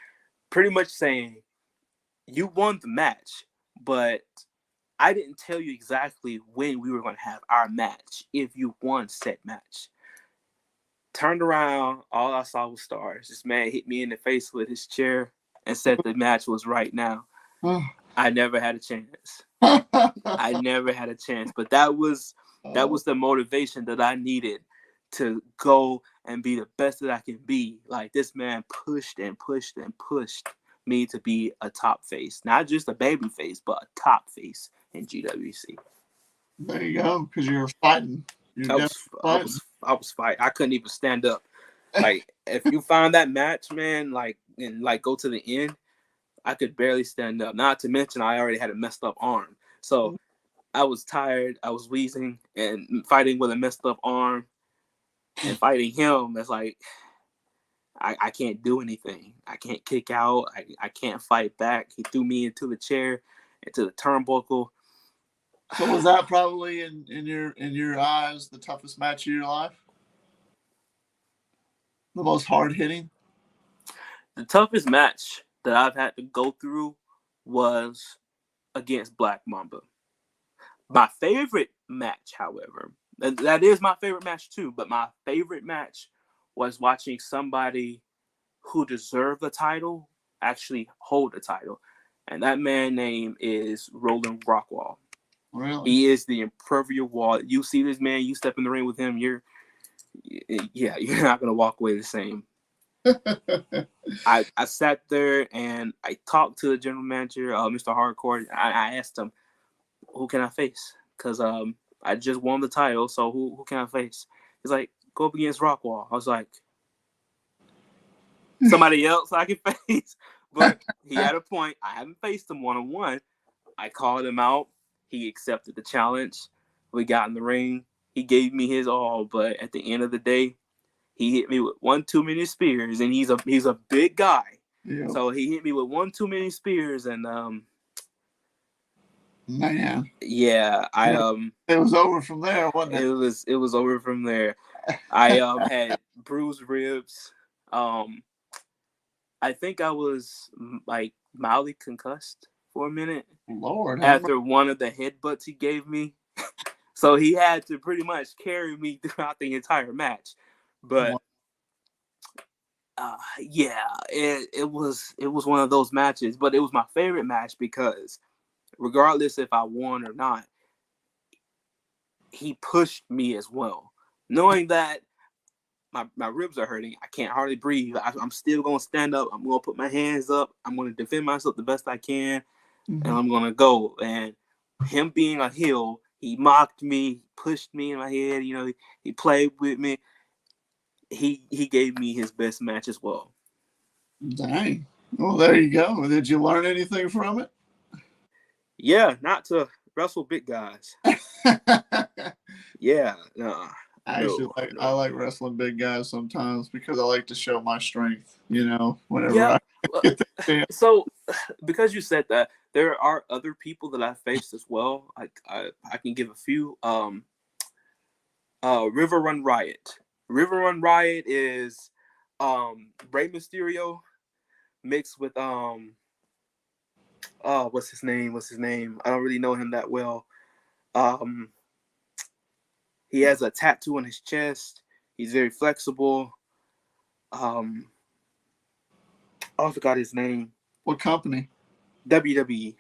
pretty much saying, "You won the match, but I didn't tell you exactly when we were going to have our match if you won said match." Turned around, all I saw was stars. This man hit me in the face with his chair and said the match was right now. I never had a chance. I never had a chance. But that was the motivation that I needed to go and be the best that I can be. Like, this man pushed and pushed and pushed me to be a top face. Not just a baby face, but a top face in GWC.
There you go, because you're fighting.
I was fighting. I couldn't even stand up. Like, if you found that match, man, and go to the end, I could barely stand up. Not to mention, I already had a messed up arm. So I was tired. I was wheezing, and fighting with a messed up arm and fighting him, it's like I can't do anything. I can't kick out. I can't fight back. He threw me into the chair, into the turnbuckle.
So was that probably in your eyes the toughest match of your life? The most hard hitting?
The toughest match that I've had to go through was against Black Mamba. My favorite match, however, that is my favorite match too, but my favorite match was watching somebody who deserved the title actually hold the title. And that man's name is Roland Rockwall.
Really?
He is the impervious wall. You see this man, you step in the ring with him, you're not gonna walk away the same. I sat there and I talked to the general manager, Mr. Hardcore. I asked him, "Who can I face?" Because I just won the title, so who can I face? He's like, "Go up against Rockwall." I was like, somebody else I can face. But he had a point. I haven't faced him one-on-one. I called him out. He accepted the challenge. We got in the ring. He gave me his all, but at the end of the day, he hit me with one too many spears, and he's a big guy. Yeah. So he hit me with one too many spears, and
man,
yeah,
it was over from there, wasn't it?
It was over from there. I had bruised ribs. I think I was like mildly concussed for a minute.
Lord,
after one of the headbutts he gave me. So he had to pretty much carry me throughout the entire match. But it was one of those matches. But it was my favorite match because regardless if I won or not, he pushed me as well, knowing that my ribs are hurting. I can't hardly breathe. I'm still going to stand up. I'm going to put my hands up. I'm going to defend myself the best I can, and I'm going to go. And him being a heel, he mocked me, pushed me in my head. You know, he played with me. He gave me his best match as well.
Dang. Well, there you go. Did you learn anything from it?
Yeah, not to wrestle big guys. Yeah, no.
I like wrestling big guys sometimes because I like to show my strength, you know, whenever
Yeah.
I get the chance.
So, because you said that, there are other people that I faced as well. I can give a few. River Run Riot. River Run Riot is Rey Mysterio mixed with what's his name? I don't really know him that well. He has a tattoo on his chest. He's very flexible. I forgot his name.
What company?
WWE.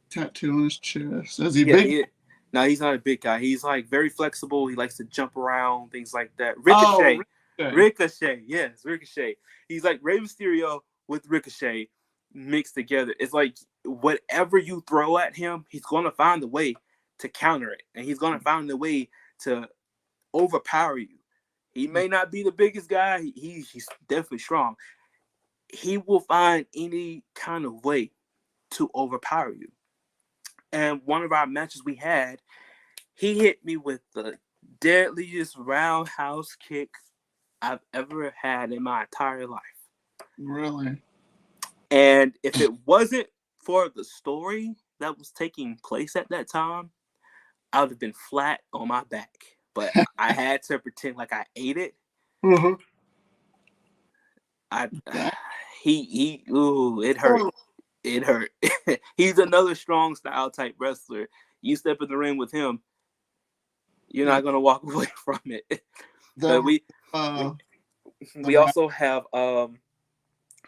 Tattoo on his chest. Is he big?
No, he's not a big guy. He's like very flexible. He likes to jump around, things like that. Ricochet. Ricochet. Yes, Ricochet. He's like Rey Mysterio with Ricochet mixed together. It's like whatever you throw at him, he's going to find a way to counter it. And he's going to find a way to overpower you. He may not be the biggest guy. He's definitely strong. He will find any kind of way to overpower you. And one of our matches we had, he hit me with the deadliest roundhouse kick I've ever had in my entire life.
Really?
And if it wasn't for the story that was taking place at that time, I would have been flat on my back. But I had to pretend like I ate it.
Mm-hmm.
It hurt. It hurt. He's another strong style type wrestler. You step in the ring with him, you're not gonna walk away from it. But we also have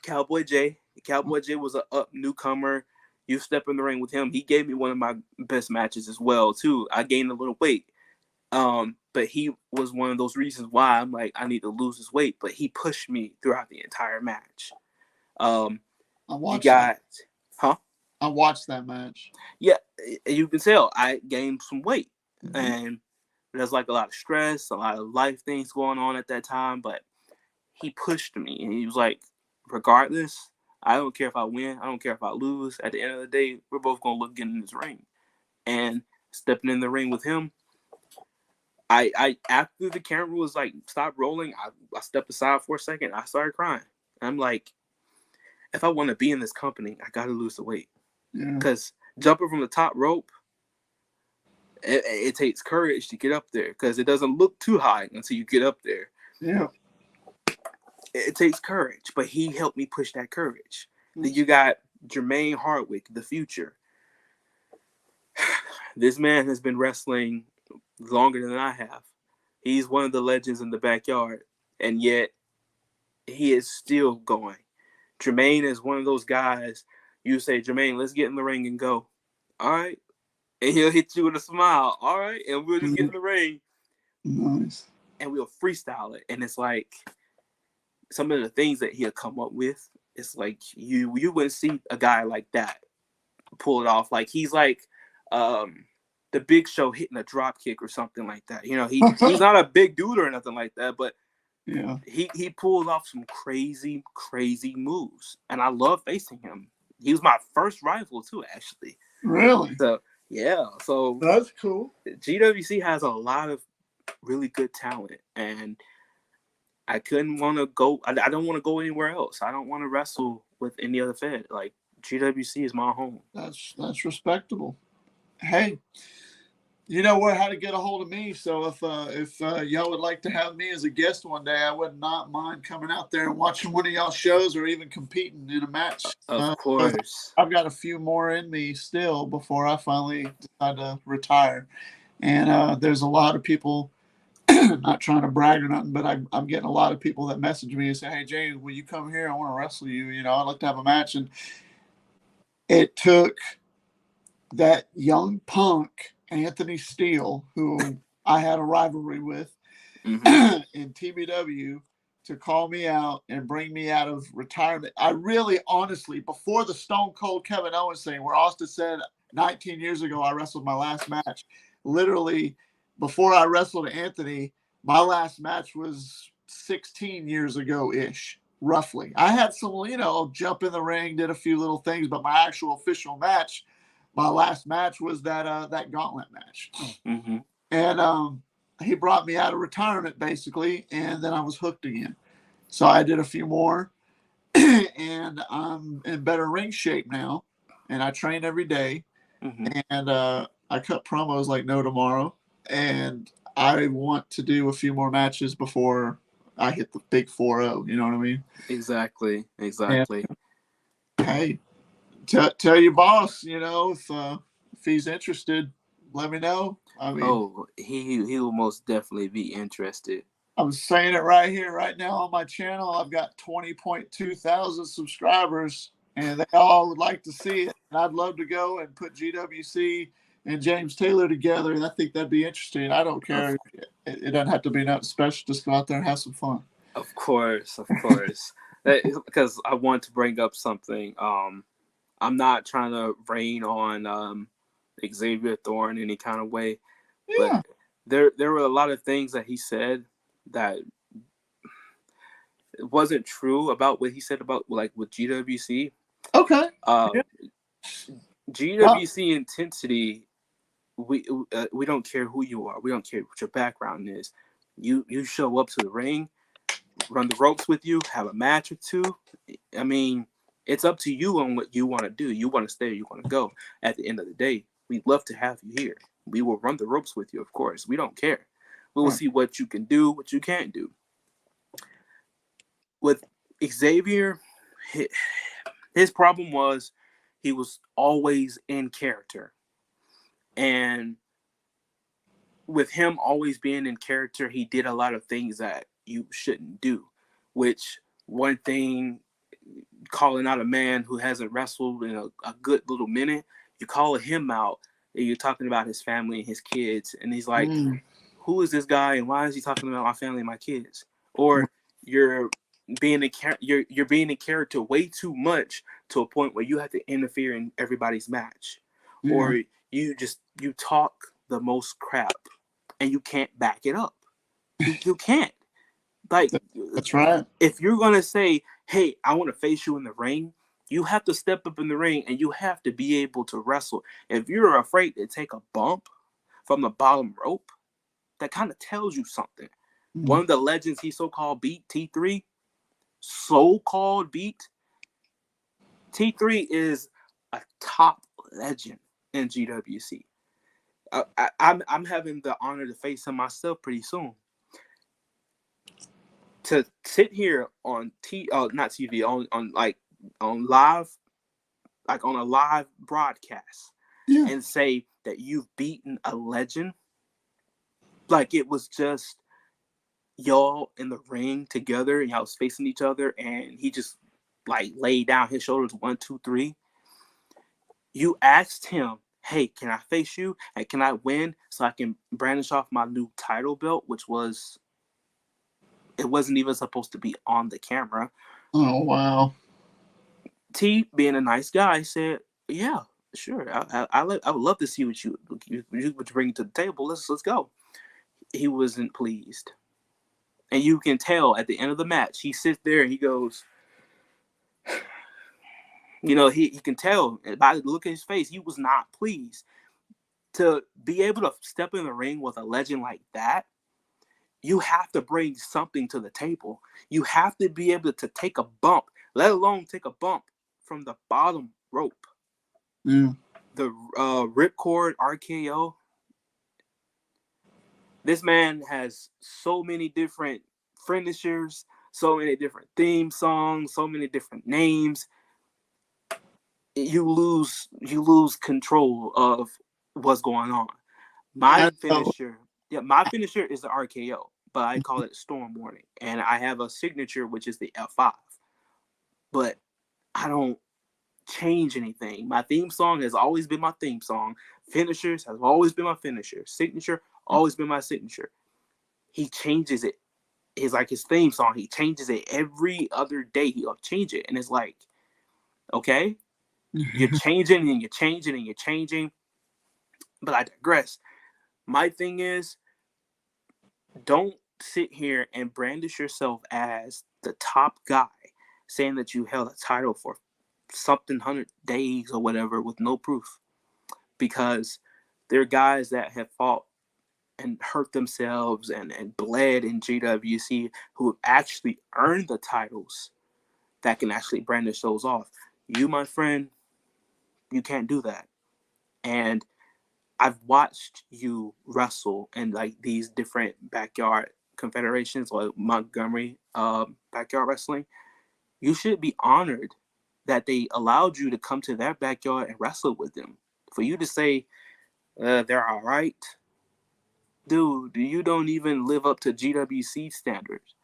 Cowboy J. Cowboy J was a newcomer. You step in the ring with him. He gave me one of my best matches as well too. I gained a little weight, but he was one of those reasons why I'm like I need to lose this weight. But he pushed me throughout the entire match.
I watched that match.
Yeah, you can tell I gained some weight, and there's like a lot of stress, a lot of life things going on at that time. But he pushed me, and he was like, regardless, I don't care if I win, I don't care if I lose. At the end of the day, we're both gonna look good in this ring. And stepping in the ring with him, I after the camera was like stop rolling, I stepped aside for a second. I started crying. I'm like, if I want to be in this company, I got to lose the weight. Because jumping from the top rope, it takes courage to get up there because it doesn't look too high until you get up there.
Yeah.
It takes courage, but he helped me push that courage. Then you got Jermaine Hardwick, the Future. This man has been wrestling longer than I have. He's one of the legends in the backyard, and yet he is still going. Jermaine is one of those guys, you say, Jermaine, let's get in the ring and go. All right. And he'll hit you with a smile. All right. And we'll just get in the ring.
Nice.
And we'll freestyle it. And it's like some of the things that he'll come up with, it's like you wouldn't see a guy like that pull it off. Like he's like the Big Show hitting a drop kick or something like that. You know, he's not a big dude or nothing like that, but yeah, he pulled off some crazy moves, and I love facing him. He was my first rival too, actually.
Really?
So yeah, so
that's cool.
GWC has a lot of really good talent, and I couldn't want to go. I don't want to go anywhere else. I don't want to wrestle with any other Fed. Like GWC is my home.
That's respectable. Hey, you know how to get a hold of me. So if y'all would like to have me as a guest one day, I would not mind coming out there and watching one of y'all shows or even competing in a match.
Of course.
I've got a few more in me still before I finally decide to retire. And there's a lot of people, not trying to brag or nothing, but I'm getting a lot of people that message me and say, hey, James, will you come here? I want to wrestle you. You know, I'd like to have a match. And it took that young punk Anthony Steele, who I had a rivalry with in TBW, to call me out and bring me out of retirement. I really, honestly, before the Stone Cold Kevin Owens thing, where Austin said 19 years ago I wrestled my last match, literally before I wrestled Anthony, my last match was 16 years ago-ish, roughly. I had some, jump in the ring, did a few little things, but my actual official match, my last match was that gauntlet match. And he brought me out of retirement, basically, and then I was hooked again. So I did a few more, and I'm in better ring shape now, and I train every day, and I cut promos like no tomorrow, and I want to do a few more matches before I hit the big 4-0. You know what I mean?
Exactly.
And, hey, tell your boss, if he's interested, let me know. I mean,
he will most definitely be interested.
I'm saying it right here, right now on my channel. I've got 20.2 thousand subscribers, and they all would like to see it. And I'd love to go and put GWC and James Taylor together, and I think that'd be interesting. I don't care. It doesn't have to be nothing special. Just go out there and have some fun.
Of course. Because I want to bring up something. I'm not trying to rain on Xavier Thorne in any kind of way, but there were a lot of things that he said that it wasn't true about what he said about with GWC.
Okay.
GWC intensity. We don't care who you are. We don't care what your background is. You show up to the ring, run the ropes with you, have a match or two. I mean, it's up to you on what you want to do. You want to stay or you want to go. At the end of the day, we'd love to have you here. We will run the ropes with you, of course. We don't care. We will see what you can do, what you can't do. With Xavier, his problem was he was always in character. And with him always being in character, he did a lot of things that you shouldn't do. Which, one thing, calling out a man who hasn't wrestled in a good little minute, you call him out, and you're talking about his family and his kids, and he's like, who is this guy, and why is he talking about my family and my kids? Or you're being in character way too much to a point where you have to interfere in everybody's match. Or you talk the most crap and you can't back it up. You can't. Like,
that's right.
If you're gonna say, hey, I want to face you in the ring, you have to step up in the ring and you have to be able to wrestle. If you're afraid to take a bump from the bottom rope, that kind of tells you something. One of the legends he so-called beat, T3, so-called beat, T3 is a top legend in GWC. I'm having the honor to face him myself pretty soon. To sit here on not TV, on live, like on a live broadcast, and say that you've beaten a legend, like it was just y'all in the ring together and y'all was facing each other, and he just like laid down his shoulders 1, 2, 3. You asked him, hey, can I face you and can I win so I can brandish off my new title belt, which it wasn't even supposed to be on the camera.
Oh, wow.
T, being a nice guy, said, yeah, sure. I would love to see what you bring to the table. Let's go. He wasn't pleased. And you can tell at the end of the match, he sits there and he goes, he can tell by the look at his face, he was not pleased. To be able to step in the ring with a legend like that, you have to bring something to the table. You have to be able to take a bump, let alone take a bump from the bottom rope. The ripcord RKO. This man has so many different finishers, so many different theme songs, so many different names. You lose control of what's going on. My finisher is the RKO, but I call it Storm Warning, and I have a signature which is the F5. But I don't change anything. My theme song has always been my theme song. Finishers has always been my finisher. Signature always been my signature. He changes it. It's like his theme song. He changes it every other day. He'll change it, and it's like, okay, you're changing and you're changing and you're changing. But I digress. My thing is, don't sit here and brandish yourself as the top guy, saying that you held a title for something 100 days or whatever with no proof, because there are guys that have fought and hurt themselves and bled in GWC who have actually earned the titles that can actually brandish those off. You, my friend, you can't do that. And I've watched you wrestle in like these different backyard confederations, like Montgomery backyard wrestling. You should be honored that they allowed you to come to their backyard and wrestle with them. For you to say they're all right, dude, you don't even live up to GWC standards.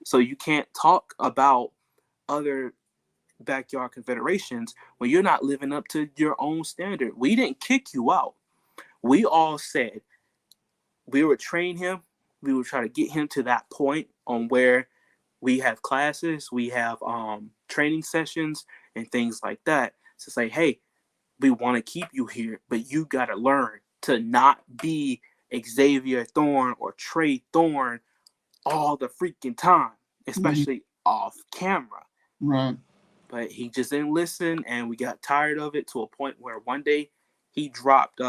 So you can't talk about other backyard confederations when you're not living up to your own standard. We didn't kick you out. We all said we would train him. We would try to get him to that point on where we have classes, we have training sessions and things like that. To say, hey, we want to keep you here, but you got to learn to not be Xavier Thorne or Trey Thorne all the freaking time, especially off camera.
Right.
But he just didn't listen, and we got tired of it to a point where one day he dropped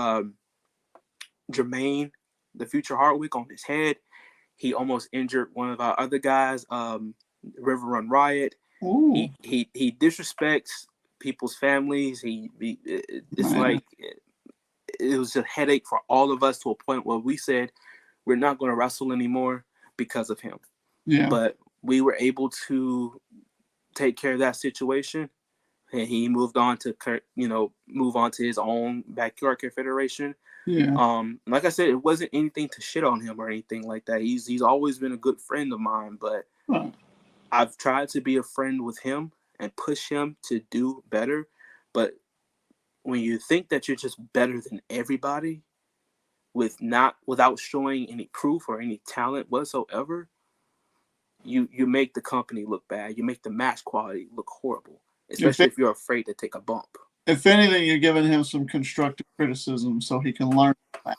Jermaine, the Future Hardwick, on his head. He almost injured one of our other guys, River Run Riot.
Ooh.
He disrespects people's families. It's
Man.
like it was a headache for all of us to a point where we said we're not going to wrestle anymore because of him.
Yeah.
But we were able to take care of that situation, and he moved on to his own backyard confederation.
Yeah.
Like I said, it wasn't anything to shit on him or anything like that. He's always been a good friend of mine, but
Right.
I've tried to be a friend with him and push him to do better. But when you think that you're just better than everybody without showing any proof or any talent whatsoever, you make the company look bad. You make the match quality look horrible, especially if you're afraid to take a bump.
If anything, you're giving him some constructive criticism so he can learn that.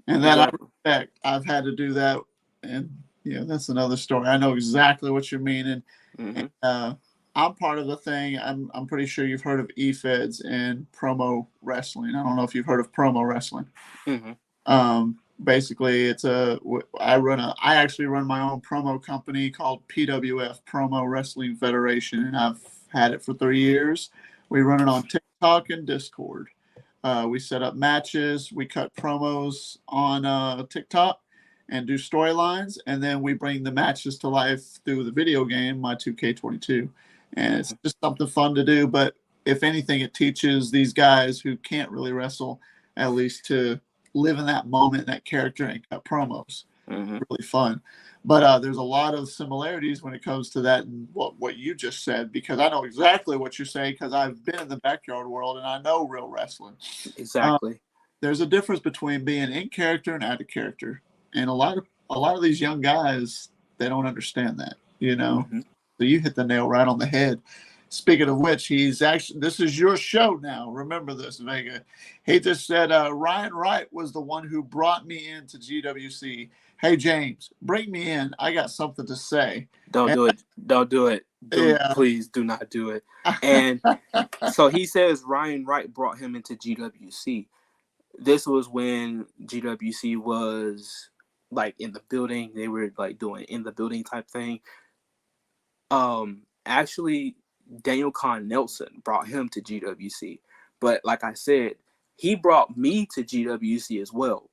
And that
Exactly.
I respect. I've had to do that, and that's another story. I know exactly what you mean, and I'm part of the thing. I'm pretty sure you've heard of eFeds and promo wrestling. I don't know if you've heard of promo wrestling. Basically, I actually run my own promo company called PWF, Promo Wrestling Federation, and I've had it for 3 years. We run it on TikTok and Discord. We set up matches, we cut promos on TikTok and do storylines, and then we bring the matches to life through the video game, my 2K22. And it's just something fun to do, but if anything, it teaches these guys who can't really wrestle at least to live in that moment, that character, and cut promos. Really fun. But there's a lot of similarities when it comes to that and what you just said, because I know exactly what you're saying because I've been in the backyard world and I know real wrestling.
Exactly.
There's a difference between being in character and out of character, and a lot of these young guys, they don't understand that. So you hit the nail right on the head. Speaking of which, this is your show now. Remember this, Vega. He just said Ryan Wright was the one who brought me into GWC. Hey, James, bring me in. I got something to say.
Don't do it. Don't do it. Please do not do it. And so he says Ryan Wright brought him into GWC. This was when GWC was like in the building. They were like doing in the building type thing. Actually, Daniel Kahn Nelson brought him to GWC. But like I said, he brought me to GWC as well.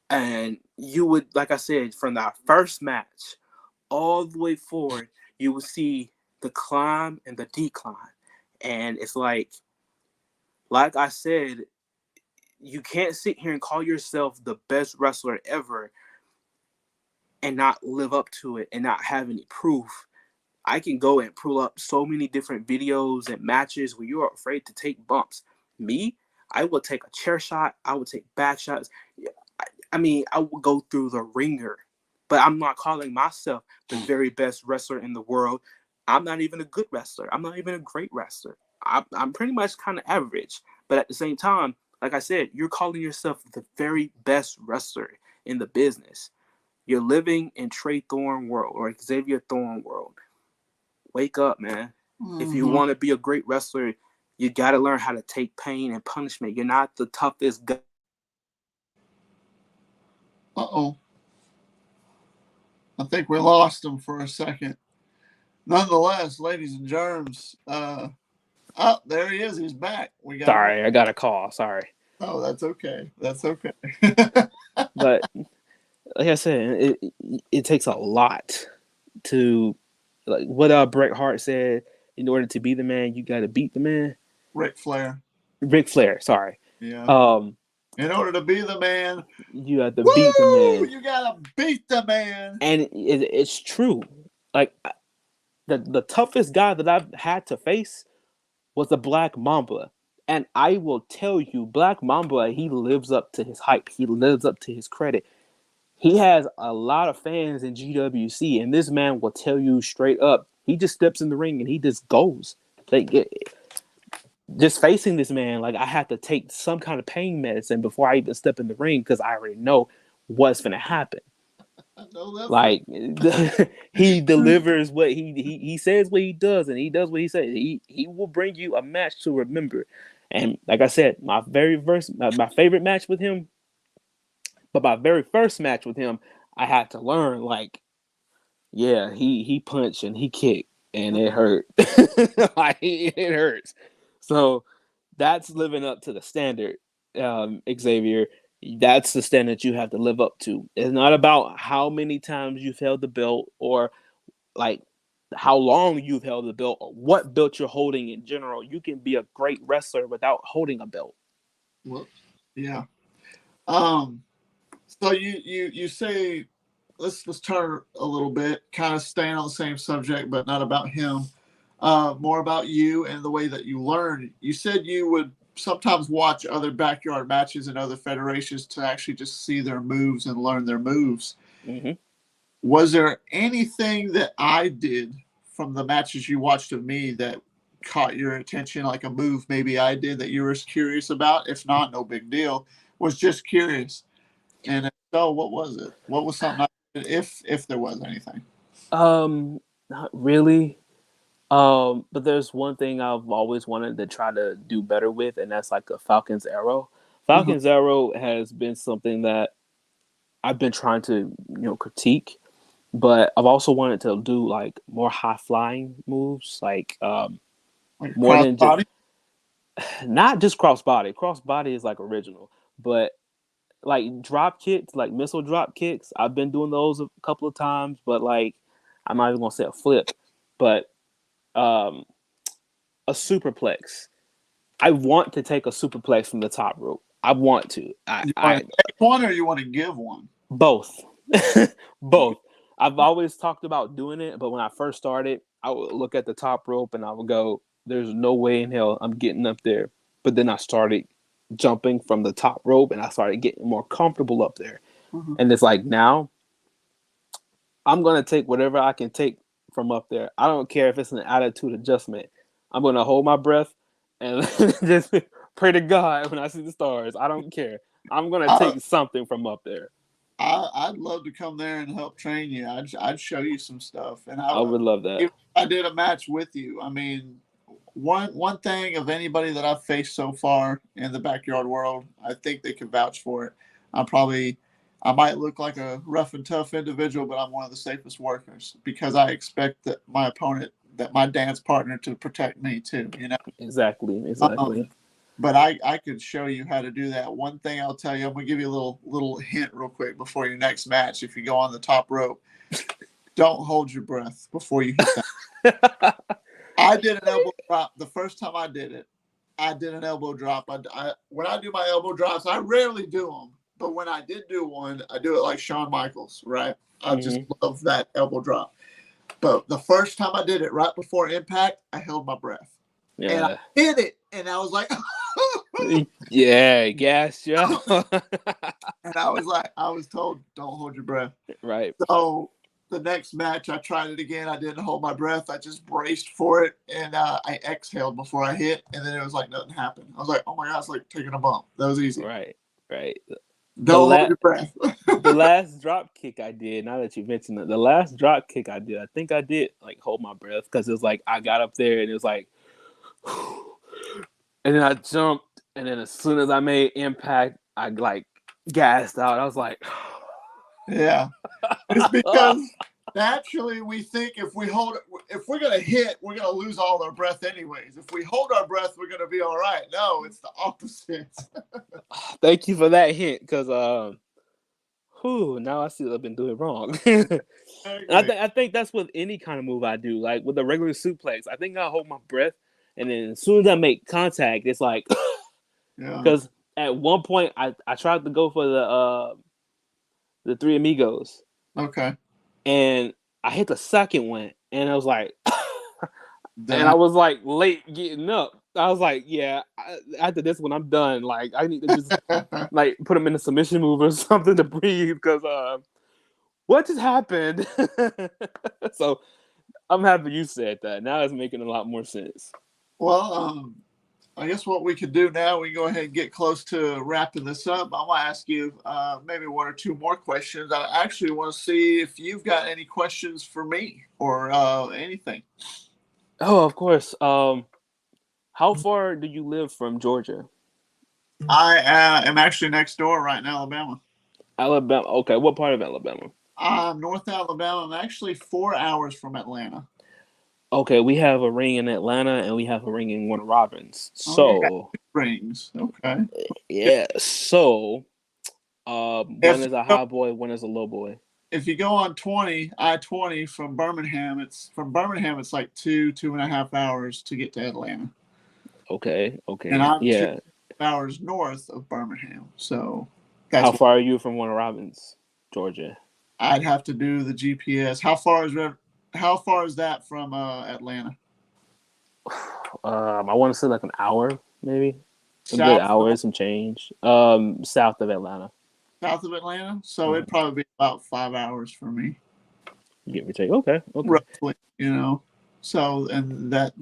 And you would, like I said, from that first match all the way forward, you will see the climb and the decline. And it's like I said, you can't sit here and call yourself the best wrestler ever and not live up to it and not have any proof I can go and pull up so many different videos and matches where you're afraid to take bumps. Me, I will take a chair shot. I will take back shots. I mean, I will go through the ringer, but I'm not calling myself the very best wrestler in the world. I'm not even a good wrestler. I'm not even a great wrestler. I'm pretty much kind of average. But at the same time, like I said, you're calling yourself the very best wrestler in the business. You're living in Trey Thorne world or Xavier Thorne world. Wake up, man. If you want to be a great wrestler, you got to learn how to take pain and punishment. You're not the toughest guy.
Uh-oh. I think we lost him for a second. Nonetheless, ladies and germs, there he is. He's back.
Sorry, I got a call. Sorry.
Oh, that's okay. That's okay.
But like I said, it takes a lot to, like what Bret Hart said, in order to be the man, you got to beat the man.
Ric Flair.
Sorry.
Yeah. In order to be the man,
you have to beat the man.
You gotta beat the man.
And it's true. Like the toughest guy that I've had to face was the Black Mamba. And I will tell you, Black Mamba, he lives up to his hype. He lives up to his credit. He has a lot of fans in GWC, and this man will tell you straight up, he just steps in the ring and he just goes. Like, just facing this man, like I had to take some kind of pain medicine before I even step in the ring because I already know what's going to happen. Like he delivers what he says what he does, and he does what he says. He will bring you a match to remember. And like I said, my favorite match with him, but my very first match with him, I had to learn, like, yeah, he punched and he kicked and it hurt. Like, it hurts. So that's living up to the standard, Xavier. That's the standard you have to live up to. It's not about how many times you've held the belt or like how long you've held the belt or what belt you're holding in general. You can be a great wrestler without holding a belt.
Well, yeah. So you say, let's turn a little bit, kind of staying on the same subject, but not about him. More about you and the way that you learn. You said you would sometimes watch other backyard matches in other federations to actually just see their moves and learn their moves.
Mm-hmm.
Was there anything that I did from the matches you watched of me that caught your attention, like a move maybe I did that you were curious about? If not, no big deal. Was just curious. And if so, what was it? What was something I did, if there was anything?
Not really. But there's one thing I've always wanted to try to do better with, and that's like a Falcon's Arrow. Falcon's Arrow has been something that I've been trying to, critique, but I've also wanted to do like more high flying moves, like more than just, not just crossbody. Crossbody is like original, but like drop kicks, like missile drop kicks. I've been doing those a couple of times, but like I'm not even gonna say a flip, but a superplex. I want to take a superplex from the top rope. I want to.
You want to take one or you want to give one?
Both. Both. I've always talked about doing it, but when I first started, I would look at the top rope and I would go, there's no way in hell I'm getting up there. But then I started jumping from the top rope and I started getting more comfortable up there. And it's like, now I'm going to take whatever I can take from up there. I don't care if it's an attitude adjustment. I'm going to hold my breath and just pray to God when I see the stars. I don't care. I'm going to take something from up there.
I'd love to come there and help train you. I'd show you some stuff, and
I would love that.
If I did a match with you. I mean, one thing of anybody that I've faced so far in the backyard world, I think they can vouch for it. I might look like a rough and tough individual, but I'm one of the safest workers because I expect that my opponent, that my dance partner, to protect me too.
Exactly.
But I could show you how to do that. One thing I'll tell you, I'm gonna give you a little hint real quick before your next match. If you go on the top rope, don't hold your breath before you hit that. I did an elbow drop the first time I did it. I did an elbow drop. When I do my elbow drops, I rarely do them. But when I did do one, I do it like Shawn Michaels, right? I just love that elbow drop. But the first time I did it, right before impact, I held my breath. And I
Yeah.
hit it, and I was like,
Yeah, gas, yeah.
and I was told, don't hold your breath.
Right.
So the next match, I tried it again. I didn't hold my breath. I just braced for it, and I exhaled before I hit, and then it was like nothing happened. I was like, oh my God, it's like taking a bump. That was easy.
Right.
Don't hold your breath.
The last drop kick I did, now that you mentioned it, the last drop kick I did, I think I did like hold my breath because it was like I got up there and it was like, and then I jumped, and then as soon as I made impact, I like gassed out. I was like,
Yeah. It's because naturally we think if we're gonna hit, we're gonna lose all our breath anyways. If we hold our breath, we're gonna be all right. No, it's the opposite.
thank you for that hint, because now I see what I've been doing wrong. I think that's with any kind of move I do, like with a regular suplex. I think I hold my breath, and then as soon as I make contact, it's like,
Yeah.
because at one point I tried to go for the Three Amigos.
Okay.
And I hit the second one, and I was like, and
I
I was like late getting up. I was like, yeah, after this one, I'm done. Like, I need to just like put him in a submission move or something to breathe, because what just happened? So I'm happy you said that. Now it's making a lot more sense.
Well, I guess what we could do now, we can go ahead and get close to wrapping this up. I want to ask you maybe one or two more questions. I actually want to see if you've got any questions for me or anything.
Oh, of course. How far do you live from Georgia?
I am actually next door right in Alabama.
Alabama. Okay, what part of Alabama?
North Alabama. I'm actually 4 hours from Atlanta.
Okay, we have a ring in Atlanta and we have a ring in Warner Robins.
Oh,
So
rings. Okay.
yeah. So one
If
is a high boy, one is a low boy.
if you go on I-20 from Birmingham, it's like 2.5 hours to get to Atlanta.
Okay.
And I'm
Yeah.
2 hours north of Birmingham. So
How far are you from Warner Robins, Georgia?
I'd have to do the GPS. How far is that from Atlanta?
I want to say like an hour, maybe. A
South
good hour, some change. South of Atlanta.
South of Atlanta? So it'd probably be about 5 hours for me.
Give or take. Okay.
Roughly, So and that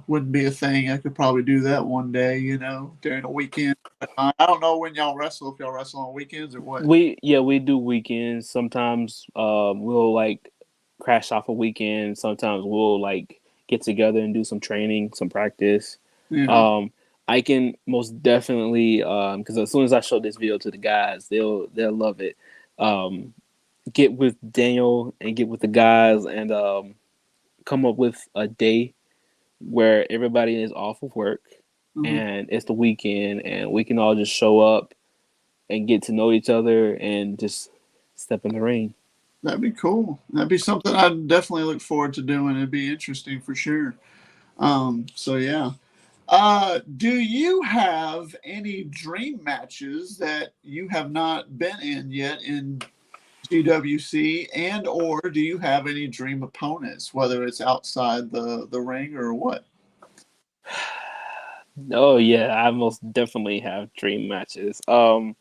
wouldn't be a thing. I could probably do that one day, during a weekend. I don't know when y'all wrestle, if y'all wrestle on weekends or what.
We do weekends. Sometimes we'll like crash off a weekend. Sometimes we'll like get together and do some training, some practice.
Yeah.
I can most definitely because as soon as I show this video to the guys, they'll love it. Get with Daniel and get with the guys and come up with a day where everybody is off of work and it's the weekend and we can all just show up and get to know each other and just step in the ring.
That'd be cool. That'd be something I'd definitely look forward to doing. It'd be interesting for sure. So yeah. Do you have any dream matches that you have not been in yet in GWC, and or do you have any dream opponents, whether it's outside the ring or what?
Oh yeah, I most definitely have dream matches. I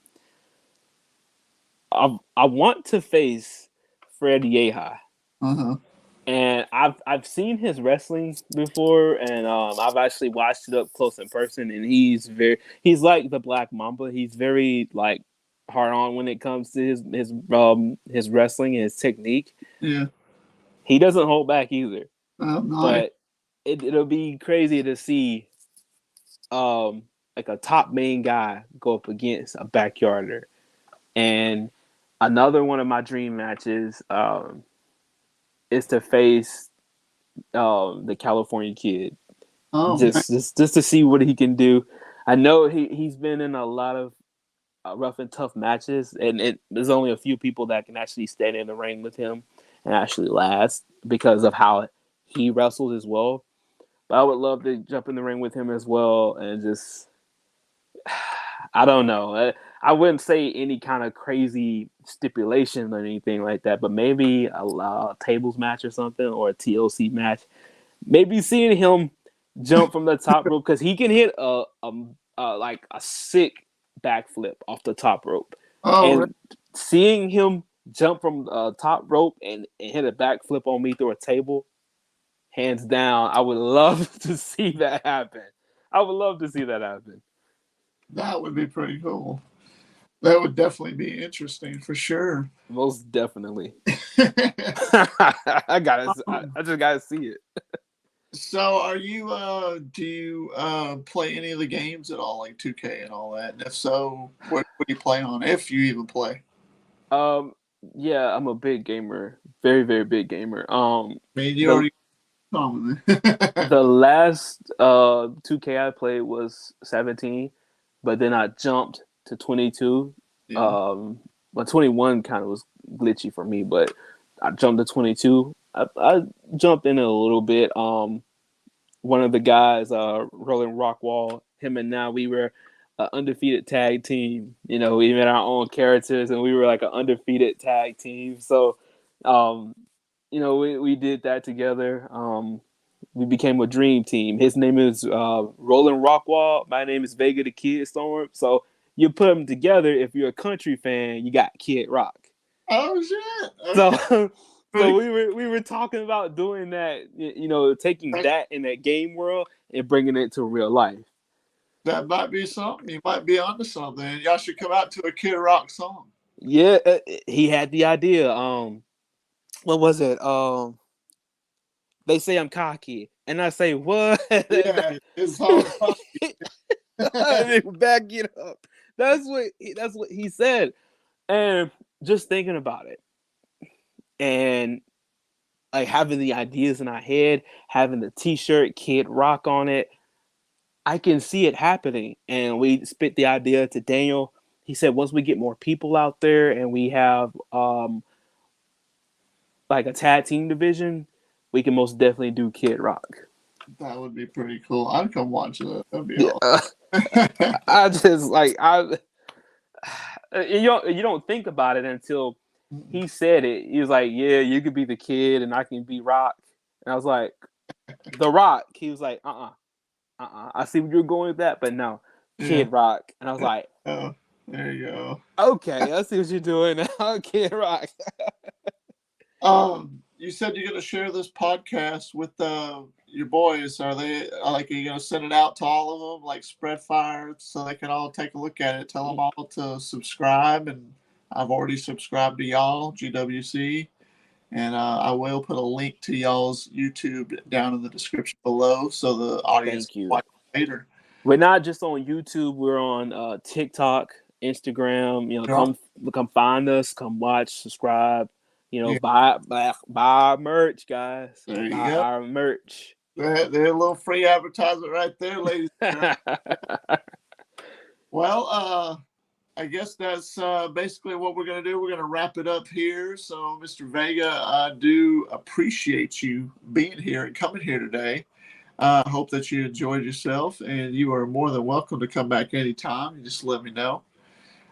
want to face Fred Yehi.
Uh-huh.
And I've seen his wrestling before, and I've actually watched it up close in person. And he's like the Black Mamba. He's very like hard on when it comes to his wrestling and his technique.
Yeah.
He doesn't hold back either.
Nice.
But it'll be crazy to see like a top main guy go up against a backyarder. And another one of my dream matches is to face the California Kid. Just to see what he can do. I know he's been in a lot of rough and tough matches, and there's only a few people that can actually stand in the ring with him and actually last because of how he wrestles as well. But I would love to jump in the ring with him as well and just I don't know. I wouldn't say any kind of crazy stipulation or anything like that, but maybe a tables match or something, or a TLC match. Maybe seeing him jump from the top rope, because he can hit like a sick backflip off the top rope,
Oh, really?
and seeing him jump from the top rope and hit a backflip on me through a table, hands down, I would love to see that happen. I would love to see that happen.
That would be pretty cool. That would definitely be interesting for sure.
Most definitely. I just gotta see it.
So, are you? Do you play any of the games at all, like 2K and all that? And if so, what do you play on? If you even play?
Um, yeah, I'm a big gamer, very very big gamer.
I mean, you
The
already told me.
the last 2K I played was 17, but then I jumped to 22.
Yeah.
But 21 kind of was glitchy for me, but I jumped to 22. I jumped in a little bit. One of the guys, Roland Rockwall, him and now we were an undefeated tag team. You know, we made our own characters and we were like an undefeated tag team. So, um, you know, we did that together. We became a dream team. His name is Roland Rockwall. My name is Vega the Kid Storm. So you put them together. If you're a country fan, you got Kid Rock.
Oh shit!
So,
Okay.
so we were talking about doing that. You know, taking that in that game world and bringing it to real life.
That might be something. You might be onto something. Y'all should come out to a Kid Rock song.
Yeah, he had the idea. What was it? They say I'm cocky, and I say what?
Yeah, it's all
Back it up. That's what he said. And just thinking about it, and like having the ideas in our head, having the T-shirt Kid Rock on it, I can see it happening. And we spit the idea to Daniel. He said once we get more people out there and we have like a tag team division, we can most definitely do Kid Rock.
That would be pretty cool. I'd come watch that. That'd be
Yeah.
awesome.
I just like you don't think about it until he said it. He was like, "Yeah, you could be the Kid, and I can be Rock." And I was like, "The Rock." He was like, I see where you're going with that, but no, Kid
Yeah.
Rock." And I was like,
Oh, there you go.
"Okay, I see what you're doing now, Kid Rock."
You said you're gonna share this podcast with your boys. Are you gonna send it out to all of them, like spread fire, so they can all take a look at it? Tell them all to subscribe, and I've already subscribed to y'all, GWC, and I will put a link to y'all's YouTube down in the description below, so the audience
Thank
can
you.
watch it later.
We're not just on YouTube. We're on TikTok, Instagram. You know, come find us, come watch, subscribe. You know,
Yeah,
buy our merch, guys.
there you
Buy
go.
our merch.
There's a little free advertisement right there, ladies and gentlemen. Well, I guess that's basically what we're going to do. We're going to wrap it up here. So, Mr. Vega, I do appreciate you being here and coming here today. I hope that you enjoyed yourself, and you are more than welcome to come back anytime. You just let me know.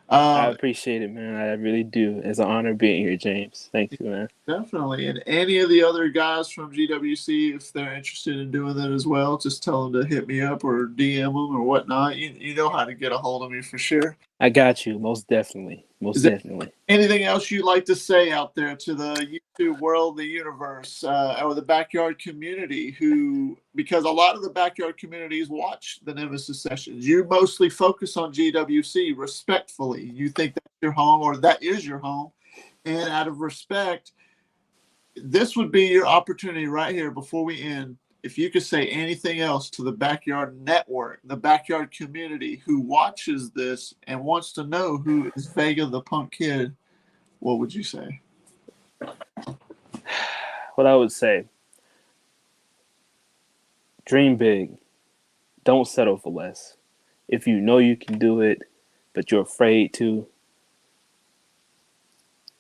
I appreciate it, man. I really do. It's an honor being here, James. Thank you, man.
Definitely. And any of the other guys from GWC, if they're interested in doing that as well, just tell them to hit me up or DM them or whatnot. You know how to get a hold of me for sure.
I got you. Most definitely. Most definitely.
Anything else you'd like to say out there to the YouTube world, the universe, or the backyard community because a lot of the backyard communities watch the Nemesis sessions. You mostly focus on GWC respectfully. You think that's your home or that is your home. And out of respect, this would be your opportunity right here before we end. If you could say anything else to the backyard network, the backyard community who watches this and wants to know who is Vega the Punk Kid, what would you say?
What I would say, dream big. Don't settle for less. If you know you can do it, but you're afraid to,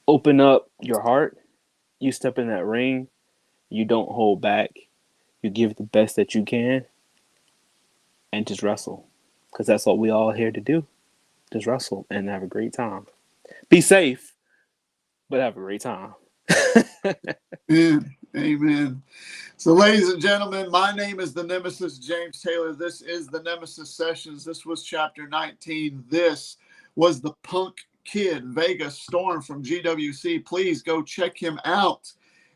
open up your heart. You step in that ring. You don't hold back. You give the best that you can and just wrestle, because that's what we all here to do. Just wrestle and have a great time. Be safe, but have a great time.
Amen. Amen. So, ladies and gentlemen, my name is the Nemesis James Taylor. This is the Nemesis Sessions. This was chapter 19. This was the Punk Kid, Vega Storm from GWC. Please go check him out.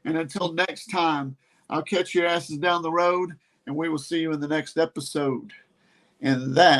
And until next time, I'll catch your asses down the road, and we will see you in the next episode. And that